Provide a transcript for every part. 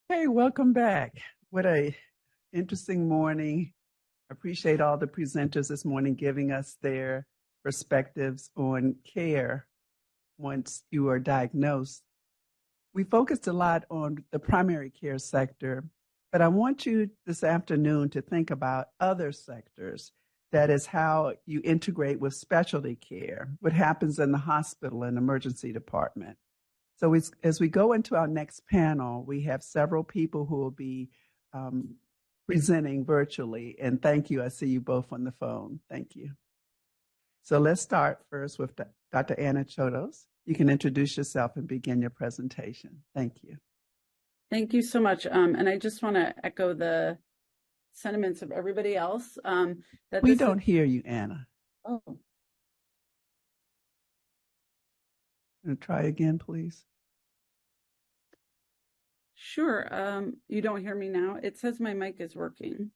Hey, welcome back. What a interesting morning. Appreciate all the presenters this morning giving us their perspectives on care once you are diagnosed. We focused a lot on the primary care sector, but I want you this afternoon to think about other sectors. That is how you integrate with specialty care, what happens in the hospital and emergency department. So as we go into our next panel, we have several people who will be um, presenting virtually. And thank you. I see you both on the phone. Thank you. So let's start first with Dr. Anna Chodos. You can introduce yourself and begin your presentation. Thank you. Thank you so much. And I just want to echo the sentiments of everybody else. That We don't hear you, Anna. Oh, Try again, please. sure. You don't hear me now? It says my mic is working.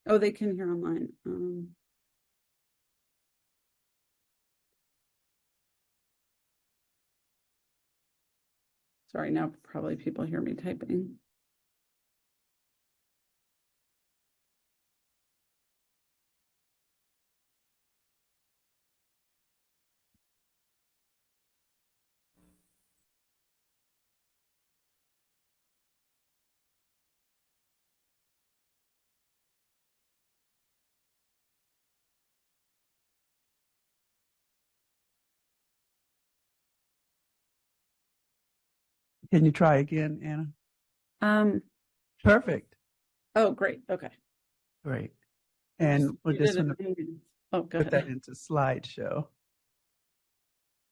Oh, they can hear online. Sorry, now probably people hear me typing. Can you try again, Anna? Perfect. Oh, great. Okay. Great. And we're just going to go put ahead. that into slideshow.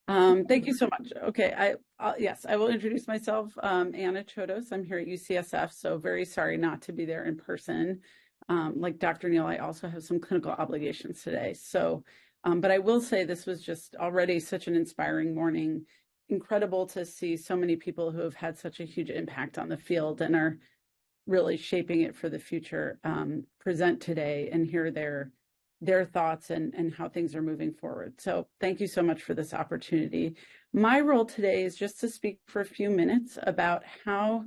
Thank you so much. Okay, yes, I will introduce myself. Anna Chodos. I'm here at UCSF, so very sorry not to be there in person. Like Dr. Neal, I also have some clinical obligations today. So, but I will say this was just already such an inspiring morning. Incredible to see so many people who have had such a huge impact on the field and are really shaping it for the future present today and hear their thoughts and how things are moving forward. So thank you so much for this opportunity. My role today is just to speak for a few minutes about how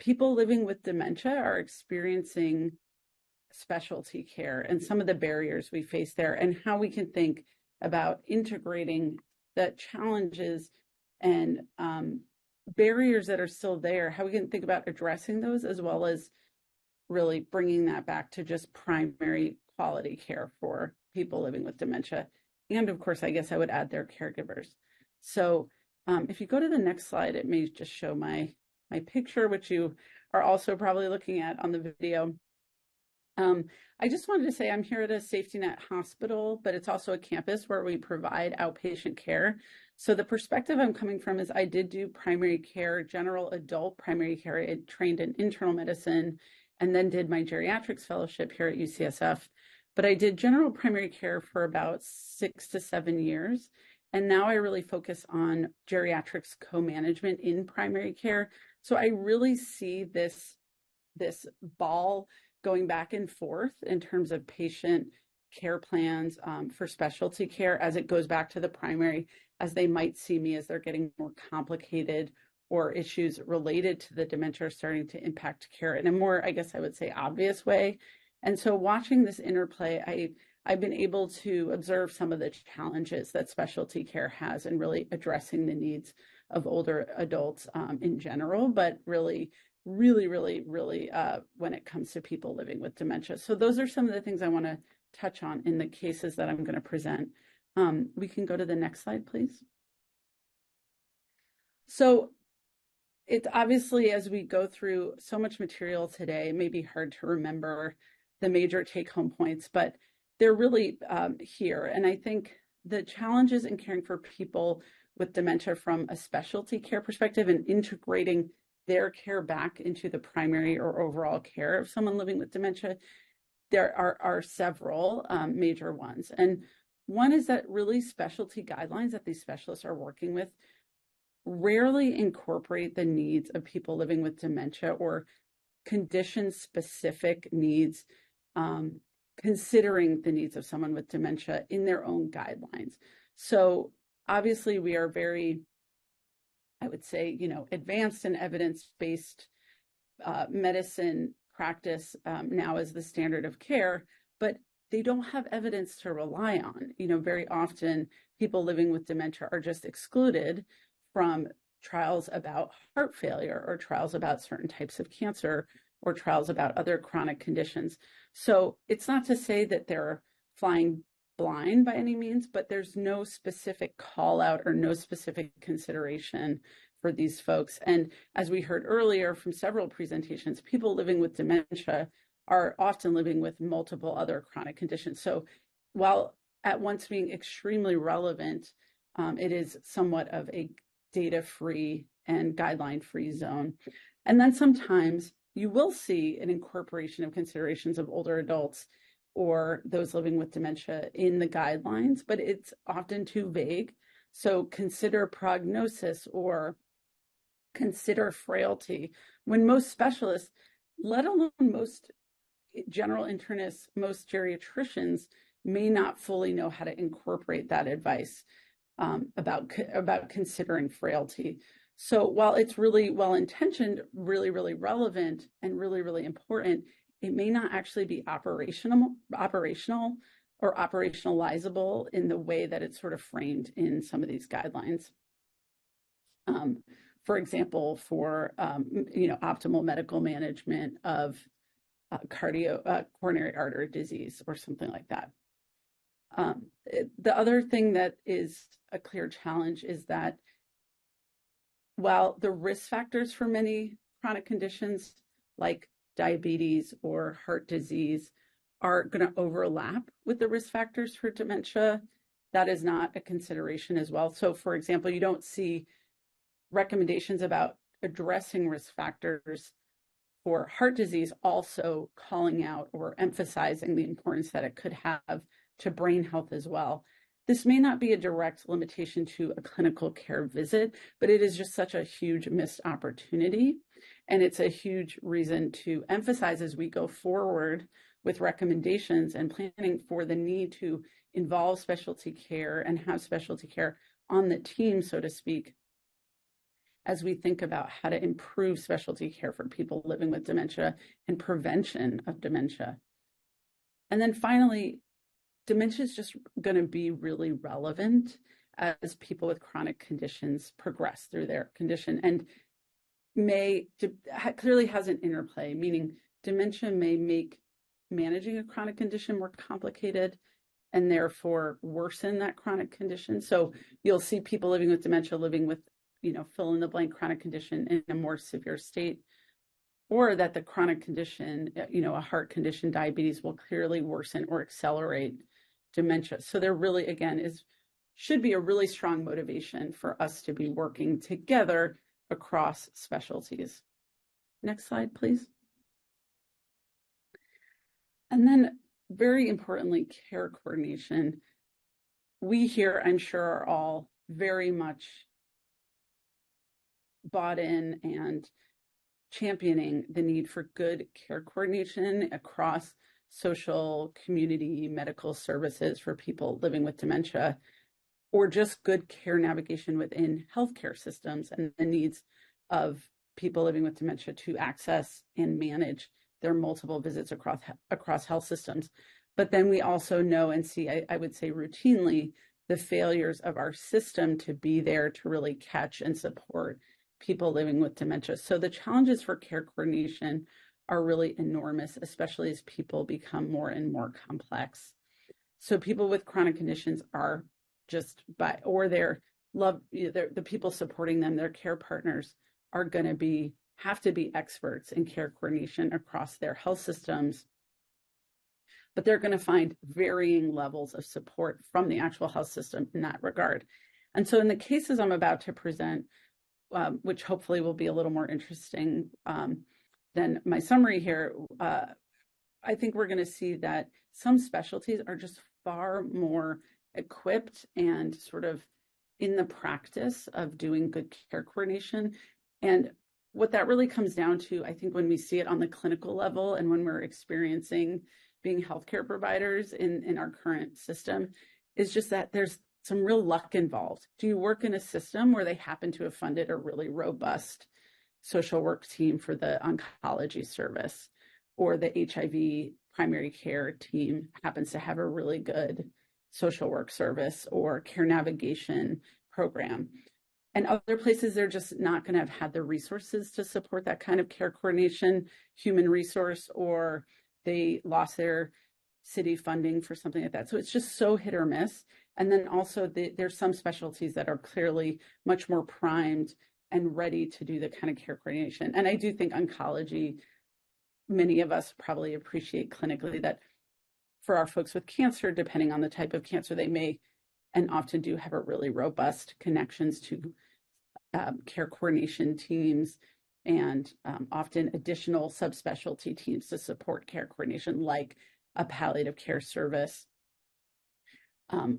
people living with dementia are experiencing specialty care and some of the barriers we face there and how we can think about integrating the challenges and barriers that are still there, how we can think about addressing those as well as really bringing that back to just primary quality care for people living with dementia. And of course, I guess I would add their caregivers. So if you go to the next slide, it may just show my picture, which you are also probably looking at on the video. I just wanted to say I'm here at a safety net hospital, but it's also a campus where we provide outpatient care. So the perspective I'm coming from is I did do primary care, general adult primary care. I trained in internal medicine and then did my geriatrics fellowship here at UCSF. But I did general primary care for about 6 to 7 years. And now I really focus on geriatrics co-management in primary care. So I really see this ball going back and forth in terms of patient care plans for specialty care as it goes back to the primary, as they might see me as they're getting more complicated or issues related to the dementia are starting to impact care in a more, I guess I would say, obvious way. And so watching this interplay, I've been able to observe some of the challenges that specialty care has in really addressing the needs of older adults in general, but really when it comes to people living with dementia. So those are some of the things I want to touch on in the cases that I'm going to present. We can go to the next slide, please. So it's obviously, as we go through so much material today, it may be hard to remember the major take-home points, but they're really here. And I think the challenges in caring for people with dementia from a specialty care perspective and integrating their care back into the primary or overall care of someone living with dementia, there are several major ones. And one is that really specialty guidelines that these specialists are working with rarely incorporate the needs of people living with dementia or condition-specific needs, considering the needs of someone with dementia in their own guidelines. So obviously we are very I would say, advanced and evidence-based medicine practice now as the standard of care, but they don't have evidence to rely on. Very often people living with dementia are just excluded from trials about heart failure or trials about certain types of cancer or trials about other chronic conditions. So it's not to say that they're flying blind by any means, but there's no specific call out or no specific consideration for these folks. And as we heard earlier from several presentations, people living with dementia are often living with multiple other chronic conditions. So while at once being extremely relevant, it is somewhat of a data-free and guideline-free zone. And then sometimes you will see an incorporation of considerations of older adults or those living with dementia in the guidelines, but it's often too vague. So consider prognosis or consider frailty, when most specialists, let alone most general internists, most geriatricians, may not fully know how to incorporate that advice about considering frailty. So while it's really well-intentioned, really, really relevant, and really, really important, it may not actually be operational or operationalizable in the way that it's sort of framed in some of these guidelines. For example, for optimal medical management of coronary artery disease or something like that. The other thing that is a clear challenge is that while the risk factors for many chronic conditions like diabetes or heart disease are going to overlap with the risk factors for dementia, that is not a consideration as well. So for example, you don't see recommendations about addressing risk factors for heart disease also calling out or emphasizing the importance that it could have to brain health as well. This may not be a direct limitation to a clinical care visit, but it is just such a huge missed opportunity. And it's a huge reason to emphasize as we go forward with recommendations and planning for the need to involve specialty care and have specialty care on the team, so to speak, as we think about how to improve specialty care for people living with dementia and prevention of dementia. And then finally, dementia is just going to be really relevant as people with chronic conditions progress through their condition, and clearly has an interplay, meaning dementia may make managing a chronic condition more complicated and therefore worsen that chronic condition. So you'll see people living with dementia living with, fill in the blank chronic condition in a more severe state, or that the chronic condition, a heart condition, diabetes, will clearly worsen or accelerate dementia. So there really, again, should be a really strong motivation for us to be working together across specialties. Next slide, please. And then very importantly, care coordination. We here, I'm sure, are all very much bought in and championing the need for good care coordination across social, community, medical services for people living with dementia, or just good care navigation within healthcare systems and the needs of people living with dementia to access and manage their multiple visits across health systems. But then we also know and see, I would say routinely, the failures of our system to be there to really catch and support people living with dementia. So the challenges for care coordination are really enormous, especially as people become more and more complex. So people with chronic conditions are the people supporting them, their care partners, are going to have to be experts in care coordination across their health systems, but they're going to find varying levels of support from the actual health system in that regard. And so in the cases I'm about to present, which hopefully will be a little more interesting than my summary here, I think we're going to see that some specialties are just far more equipped and sort of in the practice of doing good care coordination. And what that really comes down to, I think, when we see it on the clinical level and when we're experiencing being healthcare providers in our current system, is just that there's some real luck involved. Do you work in a system where they happen to have funded a really robust social work team for the oncology service, or the HIV primary care team happens to have a really good social work service or care navigation program? And other places, they're just not going to have had the resources to support that kind of care coordination, human resource, or they lost their city funding for something like that. So it's just so hit or miss. And then also there's some specialties that are clearly much more primed and ready to do the kind of care coordination. And I do think oncology, many of us probably appreciate clinically that for our folks with cancer, depending on the type of cancer, they may and often do have a really robust connections to care coordination teams and often additional subspecialty teams to support care coordination, like a palliative care service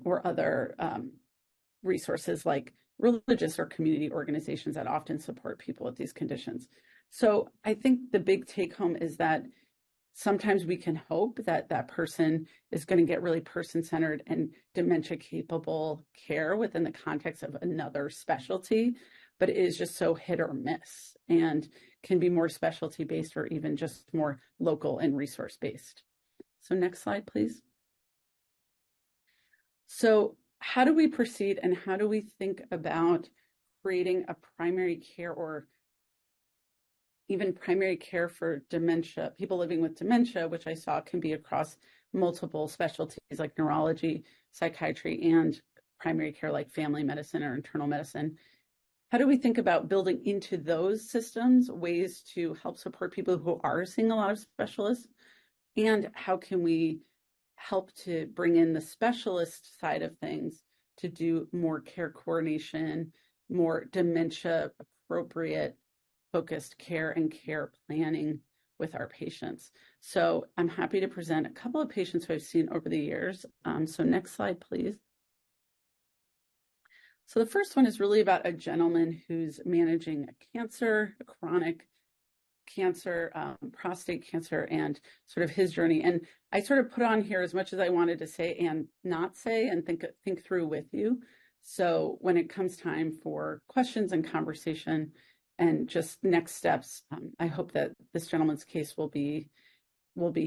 or other resources like religious or community organizations that often support people with these conditions. So I think the big take home is that sometimes we can hope that that person is going to get really person-centered and dementia-capable care within the context of another specialty, but it is just so hit or miss and can be more specialty-based or even just more local and resource-based. So next slide, please. So how do we proceed and how do we think about creating a primary care or even primary care for dementia, people living with dementia, which I saw can be across multiple specialties like neurology, psychiatry, and primary care like family medicine or internal medicine? How do we think about building into those systems ways to help support people who are seeing a lot of specialists? And how can we help to bring in the specialist side of things to do more care coordination, more dementia appropriate focused care and care planning with our patients? So I'm happy to present a couple of patients who I've seen over the years. So next slide, please. So the first one is really about a gentleman who's managing a cancer, a chronic cancer, prostate cancer, and sort of his journey. And I sort of put on here as much as I wanted to say and not say and think through with you. So when it comes time for questions and conversation and just next steps, I hope that this gentleman's case will be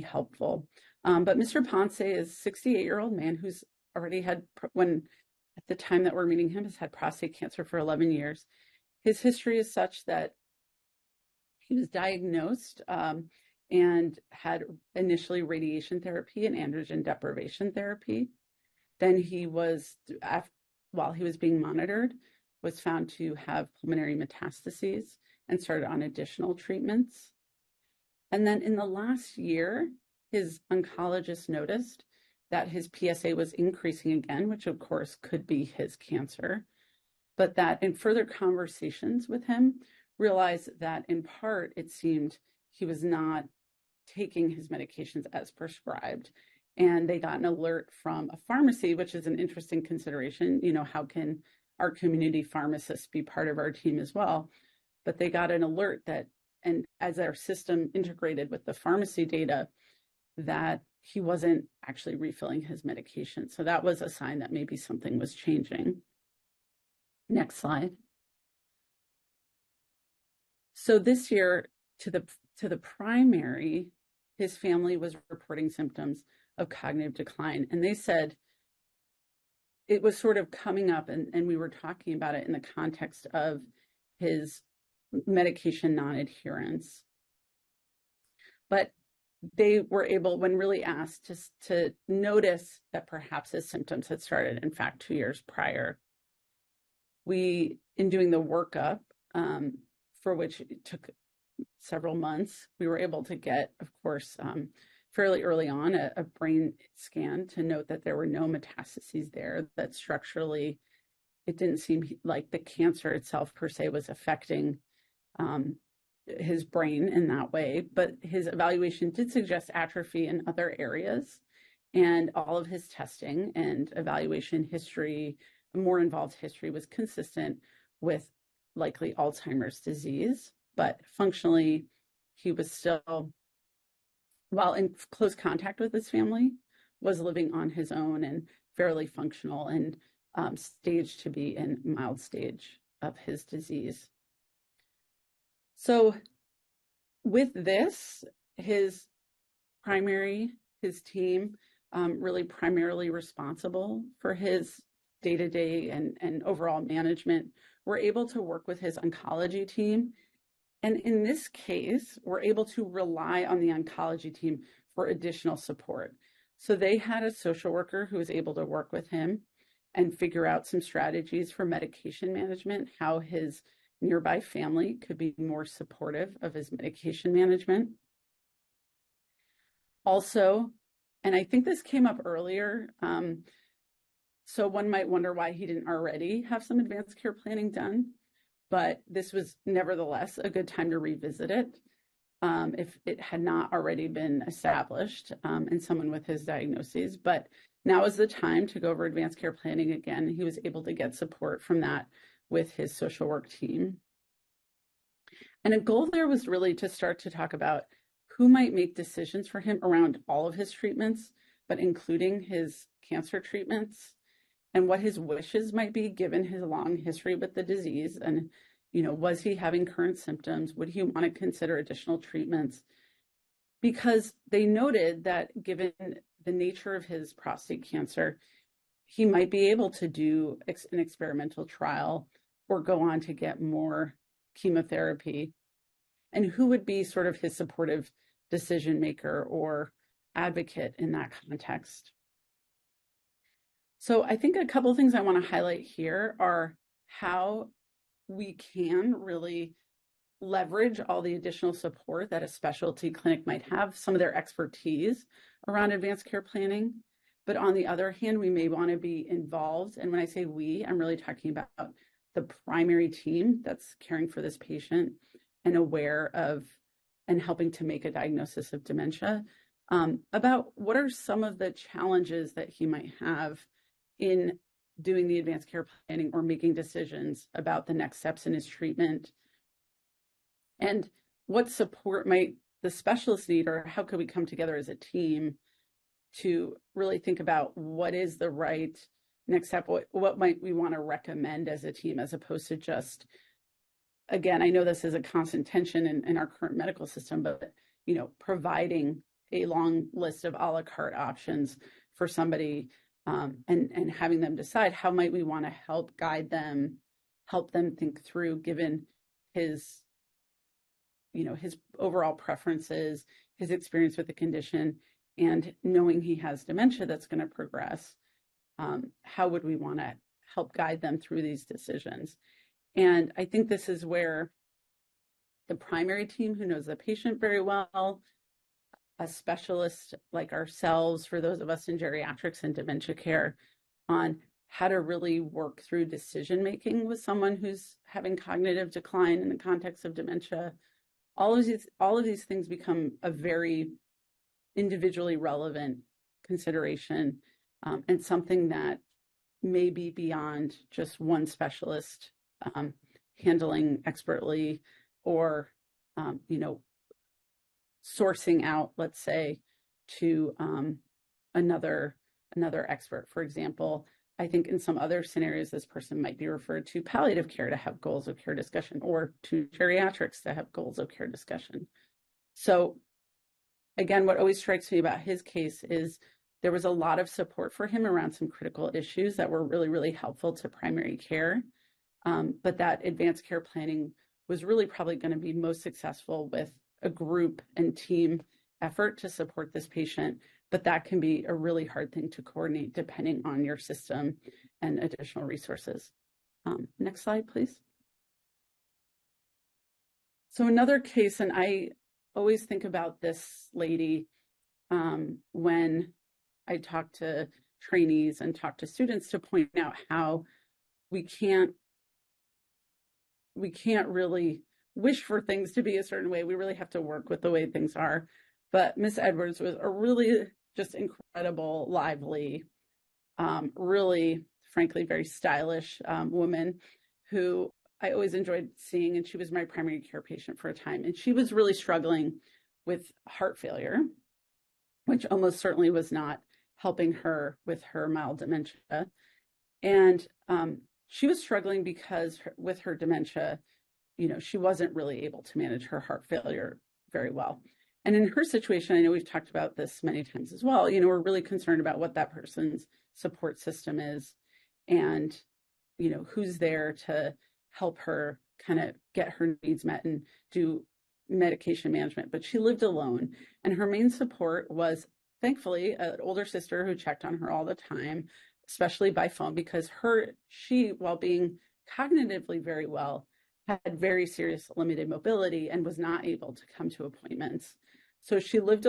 helpful. But Mr. Ponce is a 68-year-old man who's already had, at the time that we're meeting him, has had prostate cancer for 11 years. His history is such that he was diagnosed and had initially radiation therapy and androgen deprivation therapy. Then he was, while he was being monitored, was found to have pulmonary metastases and started on additional treatments. And then in the last year, his oncologist noticed that his PSA was increasing again, which of course could be his cancer, but that in further conversations with him, realized that in part, it seemed he was not taking his medications as prescribed. And they got an alert from a pharmacy, which is an interesting consideration. You know, how can our community pharmacists be part of our team as well? But they got an alert that, and as our system integrated with the pharmacy data, that he wasn't actually refilling his medication. So that was a sign that maybe something was changing. Next slide. So this year, to the primary, his family was reporting symptoms of cognitive decline. And they said it was sort of coming up, and we were talking about it in the context of his medication non-adherence. But they were able, when really asked, to notice that perhaps his symptoms had started, in fact, 2 years prior. We, in doing the workup, for which it took several months, we were able to get, of course, fairly early on, a brain scan to note that there were no metastases there, that structurally it didn't seem like the cancer itself per se was affecting his brain in that way, but his evaluation did suggest atrophy in other areas, and all of his testing and evaluation history, a more involved history, was consistent with likely Alzheimer's disease, but functionally he was still, while in close contact with his family, was living on his own and fairly functional and stage to be in mild stage of his disease. So with this, his team, really primarily responsible for his day-to-day and overall management, were able to work with his oncology team. And in this case, we're able to rely on the oncology team for additional support. So they had a social worker who was able to work with him and figure out some strategies for medication management, how his nearby family could be more supportive of his medication management. Also, and I think this came up earlier, so one might wonder why he didn't already have some advanced care planning done, but this was nevertheless a good time to revisit it if it had not already been established in someone with his diagnoses. But now is the time to go over advanced care planning again. He was able to get support from that with his social work team. And a goal there was really to start to talk about who might make decisions for him around all of his treatments, but including his cancer treatments, and what his wishes might be given his long history with the disease. And, was he having current symptoms? Would he want to consider additional treatments? Because they noted that given the nature of his prostate cancer, he might be able to do an experimental trial or go on to get more chemotherapy. And who would be sort of his supportive decision maker or advocate in that context? So I think a couple of things I want to highlight here are how we can really leverage all the additional support that a specialty clinic might have, some of their expertise around advanced care planning. But on the other hand, we may want to be involved. And when I say we, I'm really talking about the primary team that's caring for this patient and aware of and helping to make a diagnosis of dementia, about what are some of the challenges that he might have in doing the advanced care planning or making decisions about the next steps in his treatment, and what support might the specialist need, or how could we come together as a team to really think about what is the right next step, what might we want to recommend as a team, as opposed to just, again, I know this is a constant tension in our current medical system, but providing a long list of a la carte options for somebody, and having them decide how might we want to help guide them, help them think through, given his overall preferences, his experience with the condition, and knowing he has dementia that's going to progress. How would we want to help guide them through these decisions? And I think this is where the primary team, who knows the patient very well, a specialist like ourselves, for those of us in geriatrics and dementia care, on how to really work through decision making with someone who's having cognitive decline in the context of dementia. All of these things become a very individually relevant consideration, and something that may be beyond just one specialist handling expertly, or sourcing out, let's say, to another expert. For example, I think in some other scenarios, this person might be referred to palliative care to have goals of care discussion, or to geriatrics to have goals of care discussion. So again, what always strikes me about his case is there was a lot of support for him around some critical issues that were really, really helpful to primary care. But that advanced care planning was really probably going to be most successful with a group and team effort to support this patient. But that can be a really hard thing to coordinate depending on your system and additional resources. Next slide, please. So another case, and I always think about this lady when I talk to trainees and talk to students, to point out how we can't really wish for things to be a certain way. We really have to work with the way things are. But Miss Edwards was a really just incredible, lively, really, frankly, very stylish woman who I always enjoyed seeing. And she was my primary care patient for a time. And she was really struggling with heart failure, which almost certainly was not helping her with her mild dementia. And she was struggling because with her dementia, she wasn't really able to manage her heart failure very well. And in her situation, I know we've talked about this many times as well, we're really concerned about what that person's support system is and, who's there to help her kind of get her needs met and do medication management. But she lived alone, and her main support was, thankfully, an older sister who checked on her all the time, especially by phone, because she, while being cognitively very well, had very serious limited mobility and was not able to come to appointments. So she lived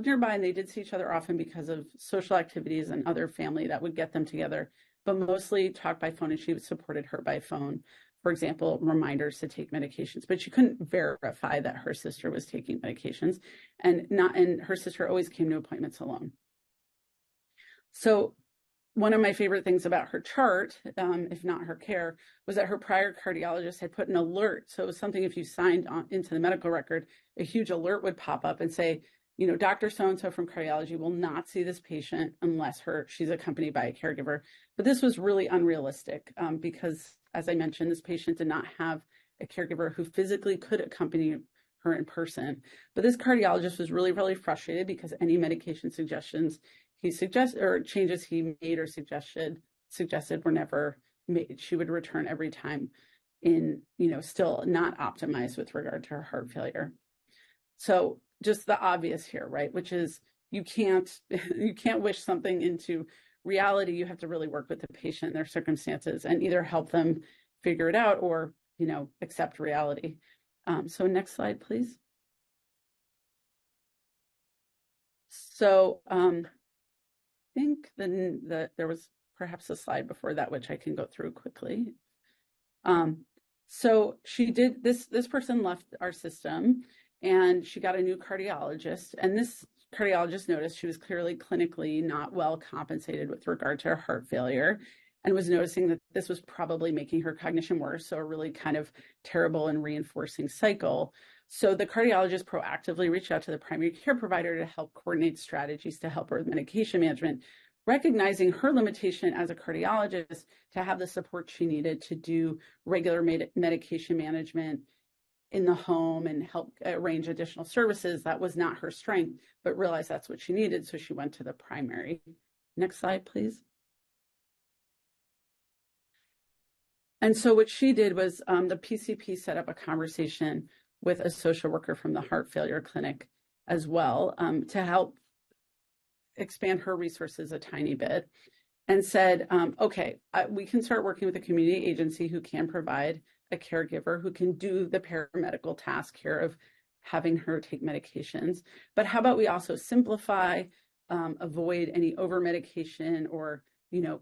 nearby, and they did see each other often because of social activities and other family that would get them together, but mostly talked by phone, and she supported her by phone. For example, reminders to take medications, but she couldn't verify that her sister was taking medications, and her sister always came to appointments alone. So one of my favorite things about her chart, if not her care, was that her prior cardiologist had put an alert. So it was something, if you signed into the medical record, a huge alert would pop up and say, Dr. So-and-so from cardiology will not see this patient unless she's accompanied by a caregiver. But this was really unrealistic because, as I mentioned, this patient did not have a caregiver who physically could accompany her in person. But this cardiologist was really, really frustrated because any medication suggestions he suggested or changes he made or suggested were never made. She would return every time in, still not optimized with regard to her heart failure. So just the obvious here, right? Which is you can't wish something into reality. You have to really work with the patient and their circumstances and either help them figure it out or, accept reality. So next slide, please. So I think there was perhaps a slide before that, which I can go through quickly. So she did this person left our system, and she got a new cardiologist, and this cardiologist noticed she was clearly clinically not well compensated with regard to her heart failure, and was noticing that this was probably making her cognition worse, so a really kind of terrible and reinforcing cycle. So the cardiologist proactively reached out to the primary care provider to help coordinate strategies to help her with medication management, recognizing her limitation as a cardiologist to have the support she needed to do regular medication management in the home and help arrange additional services. That was not her strength, but realized that's what she needed, so she went to the primary. Next slide, please. And so what she did was the PCP set up a conversation with a social worker from the heart failure clinic as well to help expand her resources a tiny bit, and said, okay, we can start working with a community agency who can provide a caregiver who can do the paramedical task here of having her take medications. But how about we also simplify, avoid any over medication or,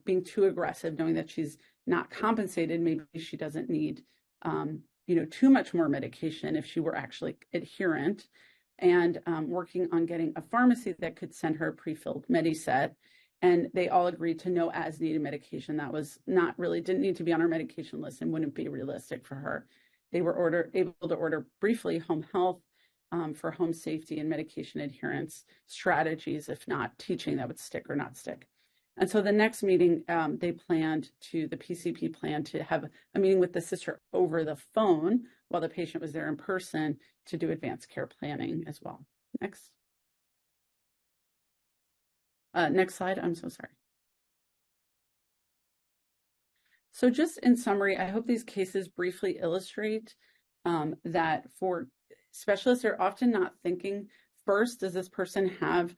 being too aggressive, knowing that she's not compensated. Maybe she doesn't need, too much more medication if she were actually adherent, and working on getting a pharmacy that could send her a pre-filled Mediset. And they all agreed to no as-needed medication. That was didn't need to be on our medication list and wouldn't be realistic for her. They were able to order briefly home health for home safety and medication adherence strategies, if not teaching that would stick or not stick. And so the next meeting, the PCP planned to have a meeting with the sister over the phone while the patient was there in person to do advanced care planning as well. Next. Next slide, I'm so sorry. So just in summary, I hope these cases briefly illustrate that for specialists, they're often not thinking first, does this person have,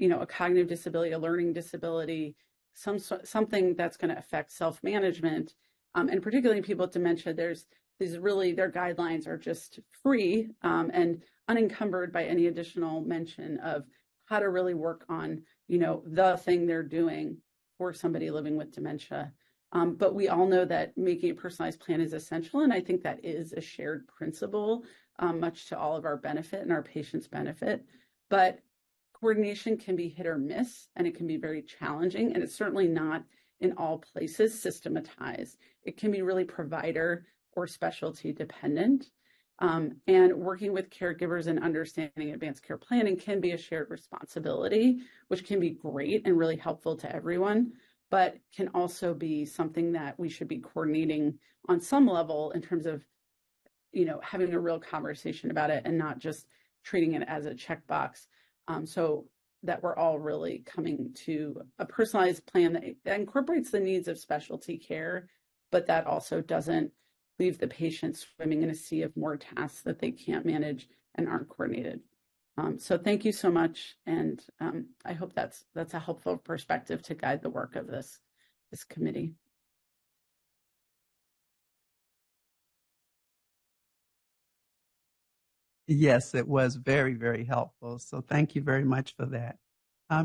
a cognitive disability, a learning disability, something that's going to affect self-management, and particularly in people with dementia, their guidelines are just free and unencumbered by any additional mention of how to really work on, the thing they're doing for somebody living with dementia. But we all know that making a personalized plan is essential, and I think that is a shared principle, much to all of our benefit and our patients' benefit. But coordination can be hit or miss, and it can be very challenging, and it's certainly not in all places systematized. It can be really provider or specialty dependent. And working with caregivers and understanding advanced care planning can be a shared responsibility, which can be great and really helpful to everyone. but can also be something that we should be coordinating on some level in terms of, having a real conversation about it and not just treating it as a checkbox. So that we're all really coming to a personalized plan that incorporates the needs of specialty care, but that also doesn't leave the patient swimming in a sea of more tasks that they can't manage and aren't coordinated. So thank you so much, and I hope that's a helpful perspective to guide the work of this committee. Yes, it was very, very helpful. So thank you very much for that.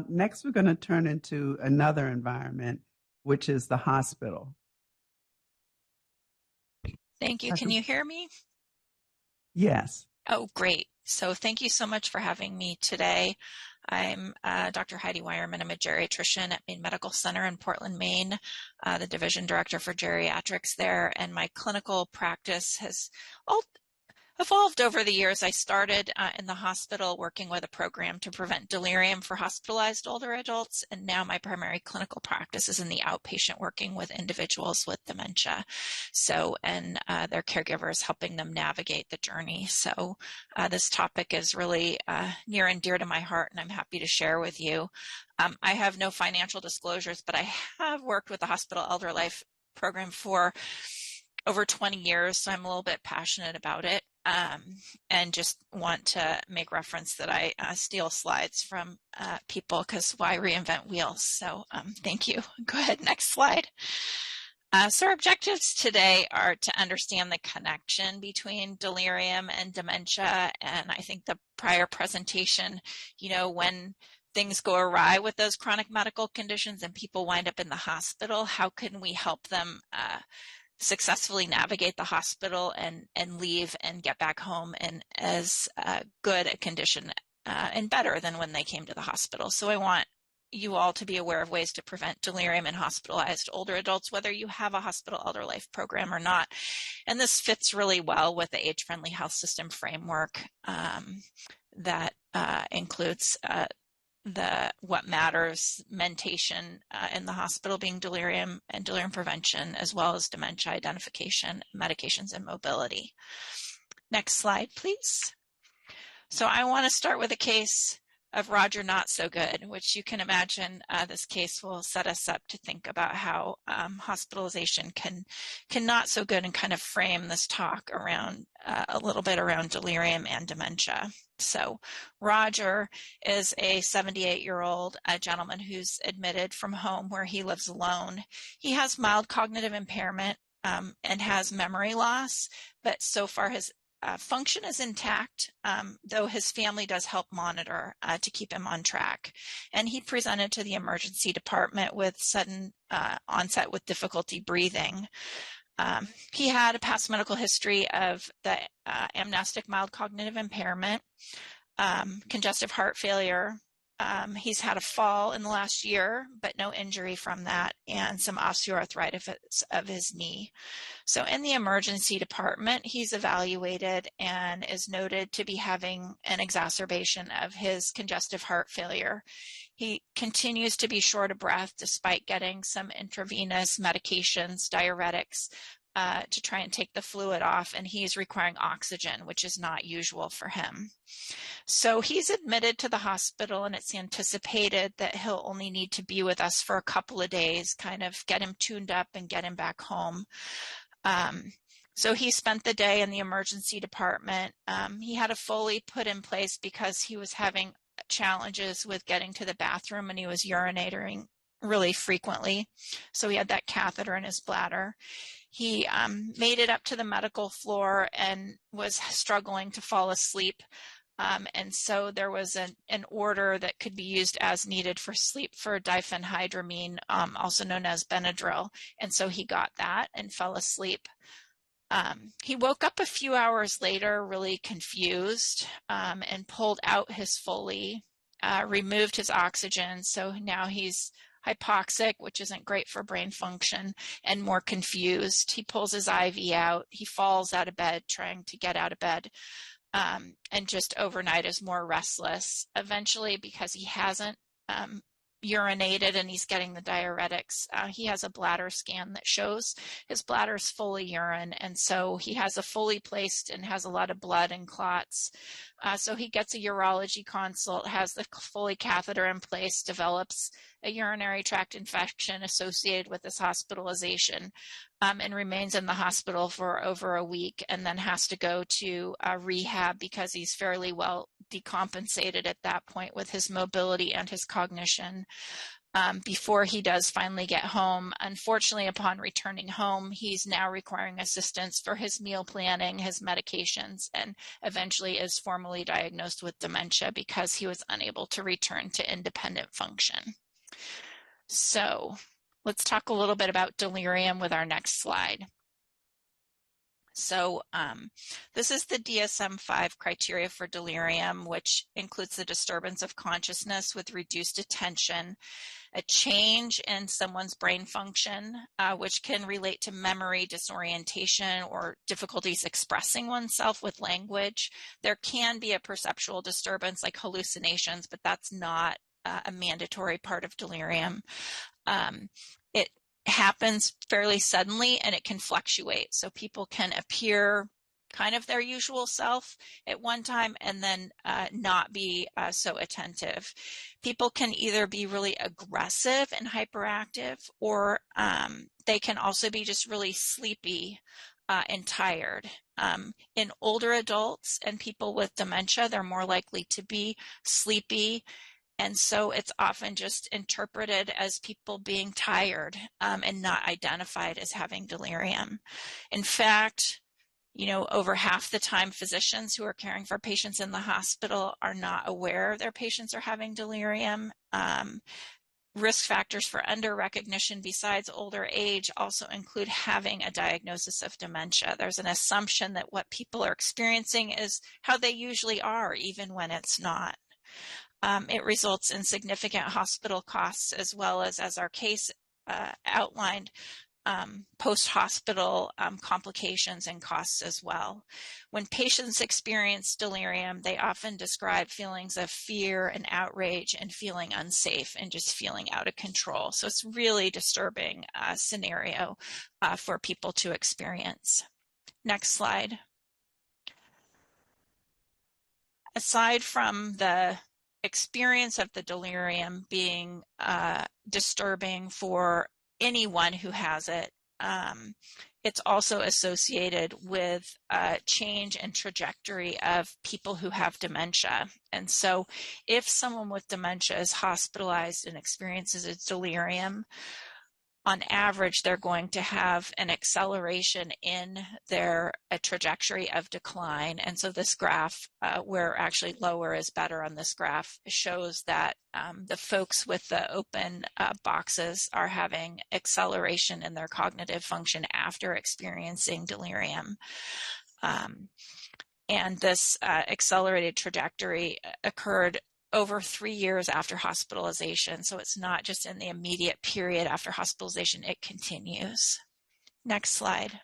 Next, we're going to turn into another environment, which is the hospital. Thank you. Can you hear me? Yes. Oh, great. So thank you so much for having me today. I'm Dr. Heidi Weierman. I'm a geriatrician at Maine Medical Center in Portland, Maine, the division director for geriatrics there. And my clinical practice has evolved over the years. I started in the hospital working with a program to prevent delirium for hospitalized older adults, and now my primary clinical practice is in the outpatient, working with individuals with dementia, and their caregivers, helping them navigate the journey. So this topic is really near and dear to my heart, and I'm happy to share with you. I have no financial disclosures, but I have worked with the hospital elder life program for over 20 years, so I'm a little bit passionate about it. And just want to make reference that I steal slides from people, because why reinvent wheels? So thank you. Go ahead, next slide. So our objectives today are to understand the connection between delirium and dementia. And I think the prior presentation, when things go awry with those chronic medical conditions and people wind up in the hospital, how can we help them successfully navigate the hospital and leave and get back home in as good a condition and better than when they came to the hospital. So I want you all to be aware of ways to prevent delirium in hospitalized older adults, whether you have a hospital elder life program or not. And this fits really well with the age-friendly health system framework that includes what matters mentation in the hospital being delirium and delirium prevention, as well as dementia identification, medications, and mobility. Next slide, please. So I want to start with a case of Roger Not So Good, which you can imagine this case will set us up to think about how hospitalization can not so good, and kind of frame this talk around a little bit around delirium and dementia. So Roger is a 78-year-old gentleman who's admitted from home where he lives alone. He has mild cognitive impairment and has memory loss, but so far his function is intact, though his family does help monitor to keep him on track. And he presented to the emergency department with sudden onset with difficulty breathing. He had a past medical history of the amnestic mild cognitive impairment, congestive heart failure. He's had a fall in the last year, but no injury from that, and some osteoarthritis of his knee. So in the emergency department, he's evaluated and is noted to be having an exacerbation of his congestive heart failure. He continues to be short of breath despite getting some intravenous medications, diuretics, to try and take the fluid off, and he's requiring oxygen, which is not usual for him. So he's admitted to the hospital, and it's anticipated that he'll only need to be with us for a couple of days, kind of get him tuned up and get him back home. So he spent the day in the emergency department. He had a Foley put in place because he was having challenges with getting to the bathroom, and he was urinating really frequently. So he had that catheter in his bladder. He made it up to the medical floor and was struggling to fall asleep. And so there was an order that could be used as needed for sleep for diphenhydramine, also known as Benadryl. And so he got that and fell asleep. He woke up a few hours later really confused, and pulled out his Foley, removed his oxygen. So now he's hypoxic, which isn't great for brain function, and more confused. He pulls his IV out. He falls out of bed, trying to get out of bed, and just overnight is more restless. Eventually, because he hasn't urinated and he's getting the diuretics, he has a bladder scan that shows his bladder is full of urine. And so he has a fully placed and has a lot of blood and clots. So he gets a urology consult, has the Foley catheter in place, develops a urinary tract infection associated with this hospitalization, and remains in the hospital for over a week, and then has to go to rehab because he's fairly well decompensated at that point with his mobility and his cognition. Before he does finally get home. Unfortunately, upon returning home, he's now requiring assistance for his meal planning, his medications, and eventually is formally diagnosed with dementia because he was unable to return to independent function. So let's talk a little bit about delirium with our next slide. So this is the DSM-5 criteria for delirium, which includes the disturbance of consciousness with reduced attention, a change in someone's brain function, which can relate to memory, disorientation, or difficulties expressing oneself with language. There can be a perceptual disturbance like hallucinations, but that's not a mandatory part of delirium. It happens fairly suddenly and it can fluctuate. So people can appear kind of their usual self at one time and then not be so attentive. People can either be really aggressive and hyperactive, or they can also be just really sleepy and tired. In older adults and people with dementia, they're more likely to be sleepy. And so it's often just interpreted as people being tired and not identified as having delirium. In fact, over half the time physicians who are caring for patients in the hospital are not aware their patients are having delirium. Risk factors for under-recognition besides older age also include having a diagnosis of dementia. There's an assumption that what people are experiencing is how they usually are, even when it's not. It results in significant hospital costs, as well as our case outlined, post-hospital complications and costs as well. When patients experience delirium, they often describe feelings of fear and outrage and feeling unsafe and just feeling out of control. So it's really disturbing scenario for people to experience. Next slide. Aside from the experience of the delirium being disturbing for anyone who has it, it's also associated with a change in trajectory of people who have dementia. And so if someone with dementia is hospitalized and experiences a delirium, on average, they're going to have an acceleration in their trajectory of decline. And so this graph, where actually lower is better on this graph, shows that the folks with the open boxes are having acceleration in their cognitive function after experiencing delirium. And this accelerated trajectory occurred over 3 years after hospitalization. So it's not just in the immediate period after hospitalization, it continues. Next slide.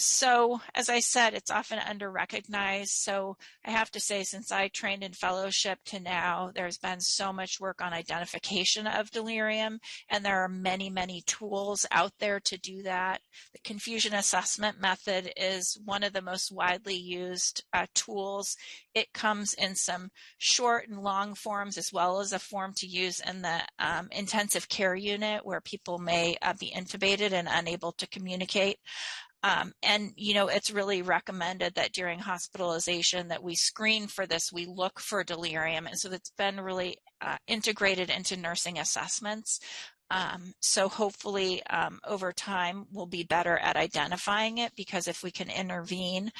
So as I said, it's often under-recognized. So I have to say, since I trained in fellowship to now, there's been so much work on identification of delirium, and there are many, many tools out there to do that. The confusion assessment method is one of the most widely used tools. It comes in some short and long forms, as well as a form to use in the intensive care unit where people may be intubated and unable to communicate. And, it's really recommended that during hospitalization that we screen for this, we look for delirium. And so it's been really integrated into nursing assessments. So hopefully over time we'll be better at identifying it, because if we can intervene,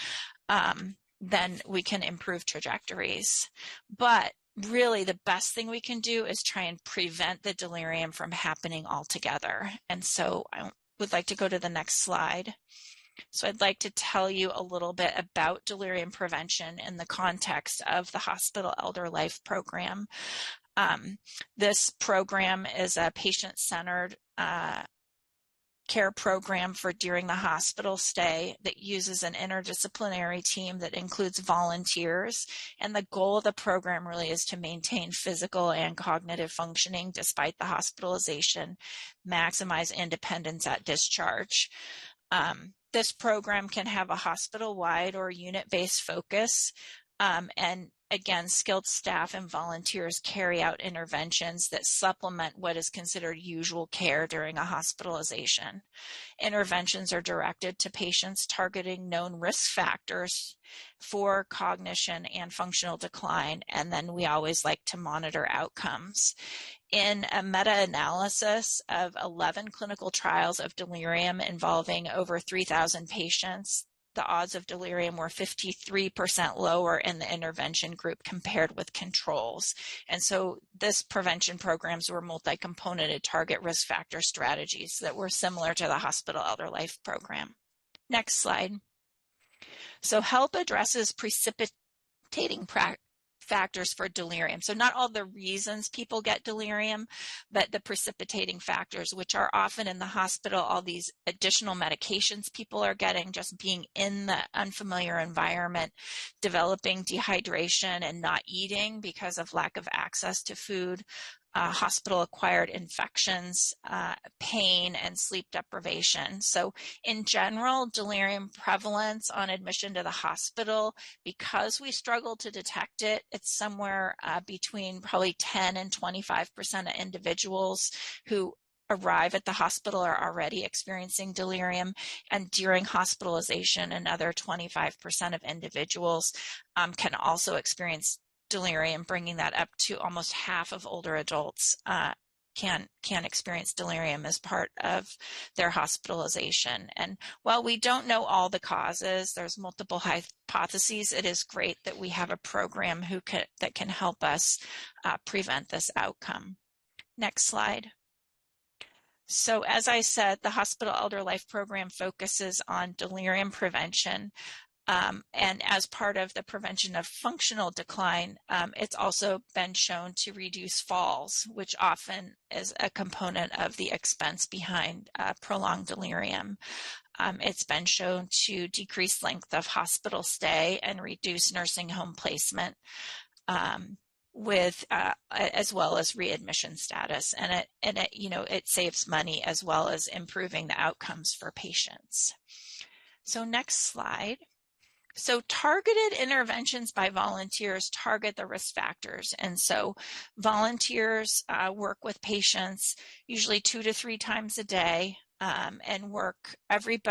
then we can improve trajectories. But really the best thing we can do is try and prevent the delirium from happening altogether. And so I would like to go to the next slide. So I'd like to tell you a little bit about delirium prevention in the context of the Hospital Elder Life program. This program is a patient-centered care program for during the hospital stay that uses an interdisciplinary team that includes volunteers. And the goal of the program really is to maintain physical and cognitive functioning despite the hospitalization, maximize independence at discharge. This program can have a hospital-wide or unit-based focus, and again, skilled staff and volunteers carry out interventions that supplement what is considered usual care during a hospitalization. Interventions are directed to patients targeting known risk factors for cognition and functional decline, and then we always like to monitor outcomes. In a meta-analysis of 11 clinical trials of delirium involving over 3,000 patients, the odds of delirium were 53% lower in the intervention group compared with controls. And so this prevention programs were multi-componented target risk factor strategies that were similar to the hospital elder life program. Next slide. So HELP addresses precipitating factors for delirium. So not all the reasons people get delirium, but the precipitating factors, which are often in the hospital, all these additional medications people are getting, just being in the unfamiliar environment, developing dehydration and not eating because of lack of access to food, hospital-acquired infections, pain, and sleep deprivation. So in general, delirium prevalence on admission to the hospital, because we struggle to detect it, it's somewhere between probably 10 and 25% of individuals who arrive at the hospital are already experiencing delirium, and during hospitalization, another 25% of individuals can also experience delirium, bringing that up to almost half of older adults can experience delirium as part of their hospitalization. And while we don't know all the causes, there's multiple hypotheses, it is great that we have a program that can help us prevent this outcome. Next slide. So as I said, the Hospital Elder Life Program focuses on delirium prevention. And as part of the prevention of functional decline, it's also been shown to reduce falls, which often is a component of the expense behind prolonged delirium. It's been shown to decrease length of hospital stay and reduce nursing home placement, as well as readmission status, and it saves money as well as improving the outcomes for patients. So next slide. So targeted interventions by volunteers target the risk factors. And so volunteers work with patients usually 2 to 3 times a day, and work every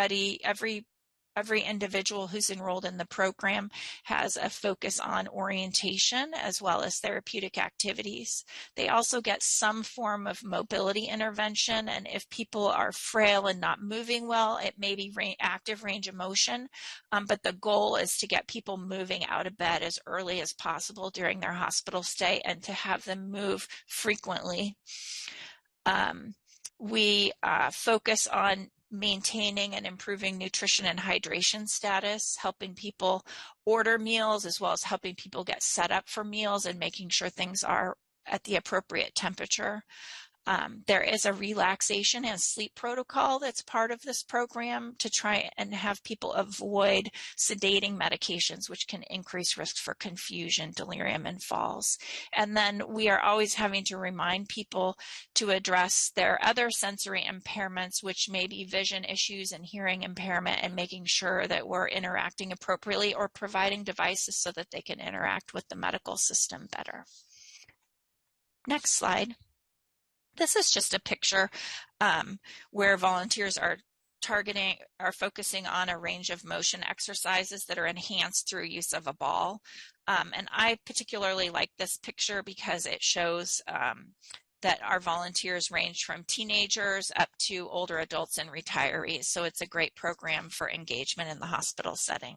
individual who's enrolled in the program has a focus on orientation as well as therapeutic activities. They also get some form of mobility intervention, and if people are frail and not moving well, it may be active range of motion, but the goal is to get people moving out of bed as early as possible during their hospital stay and to have them move frequently. We focus on maintaining and improving nutrition and hydration status, helping people order meals, as well as helping people get set up for meals and making sure things are at the appropriate temperature. There is a relaxation and sleep protocol that's part of this program to try and have people avoid sedating medications, which can increase risk for confusion, delirium, and falls. And then we are always having to remind people to address their other sensory impairments, which may be vision issues and hearing impairment, and making sure that we're interacting appropriately or providing devices so that they can interact with the medical system better. Next slide. This is just a picture where volunteers are focusing on a range of motion exercises that are enhanced through use of a ball. And I particularly like this picture because it shows that our volunteers range from teenagers up to older adults and retirees. So it's a great program for engagement in the hospital setting.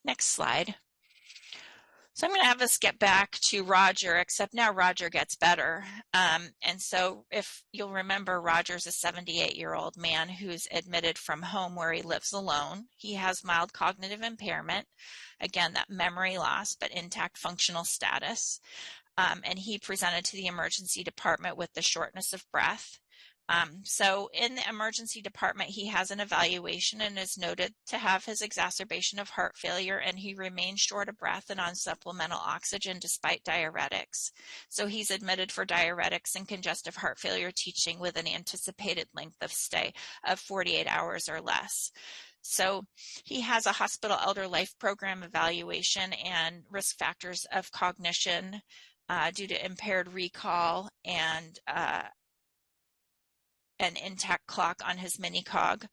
Next slide. So I'm going to have us get back to Roger, except now Roger gets better. And so if you'll remember, Roger's a 78-year-old man who's admitted from home where he lives alone. He has mild cognitive impairment, again, that memory loss, but intact functional status. And he presented to the emergency department with the shortness of breath. So in the emergency department, he has an evaluation and is noted to have his exacerbation of heart failure, and he remains short of breath and on supplemental oxygen despite diuretics. So he's admitted for diuretics and congestive heart failure teaching with an anticipated length of stay of 48 hours or less. So he has a hospital elder life program evaluation and risk factors of cognition due to impaired recall and an intact clock on his mini-cog.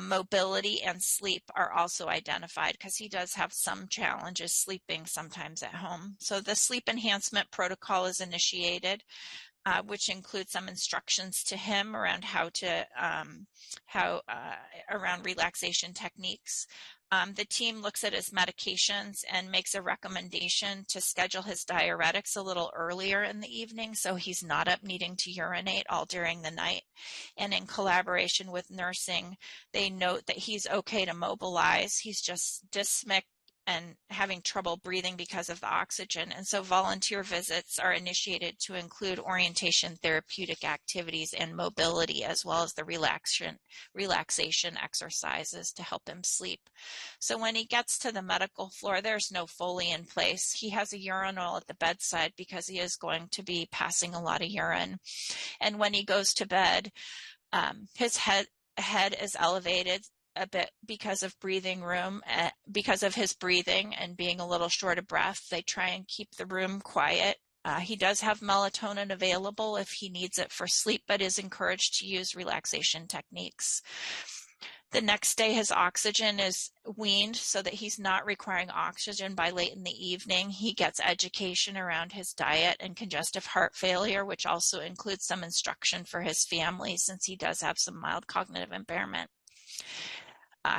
Mobility and sleep are also identified because he does have some challenges sleeping sometimes at home. So the sleep enhancement protocol is initiated, which includes some instructions to him around around relaxation techniques. The team looks at his medications and makes a recommendation to schedule his diuretics a little earlier in the evening so he's not up needing to urinate all during the night. And in collaboration with nursing, they note that he's okay to mobilize. He's just dyspneic and having trouble breathing because of the oxygen. And so volunteer visits are initiated to include orientation, therapeutic activities, and mobility, as well as the relaxation exercises to help him sleep. So when he gets to the medical floor, there's no Foley in place. He has a urinal at the bedside because he is going to be passing a lot of urine. And when he goes to bed, his head is elevated a bit because of because of his breathing and being a little short of breath. They try and keep the room quiet. He does have melatonin available if he needs it for sleep, but is encouraged to use relaxation techniques. The next day, his oxygen is weaned so that he's not requiring oxygen by late in the evening. He gets education around his diet and congestive heart failure, which also includes some instruction for his family since he does have some mild cognitive impairment.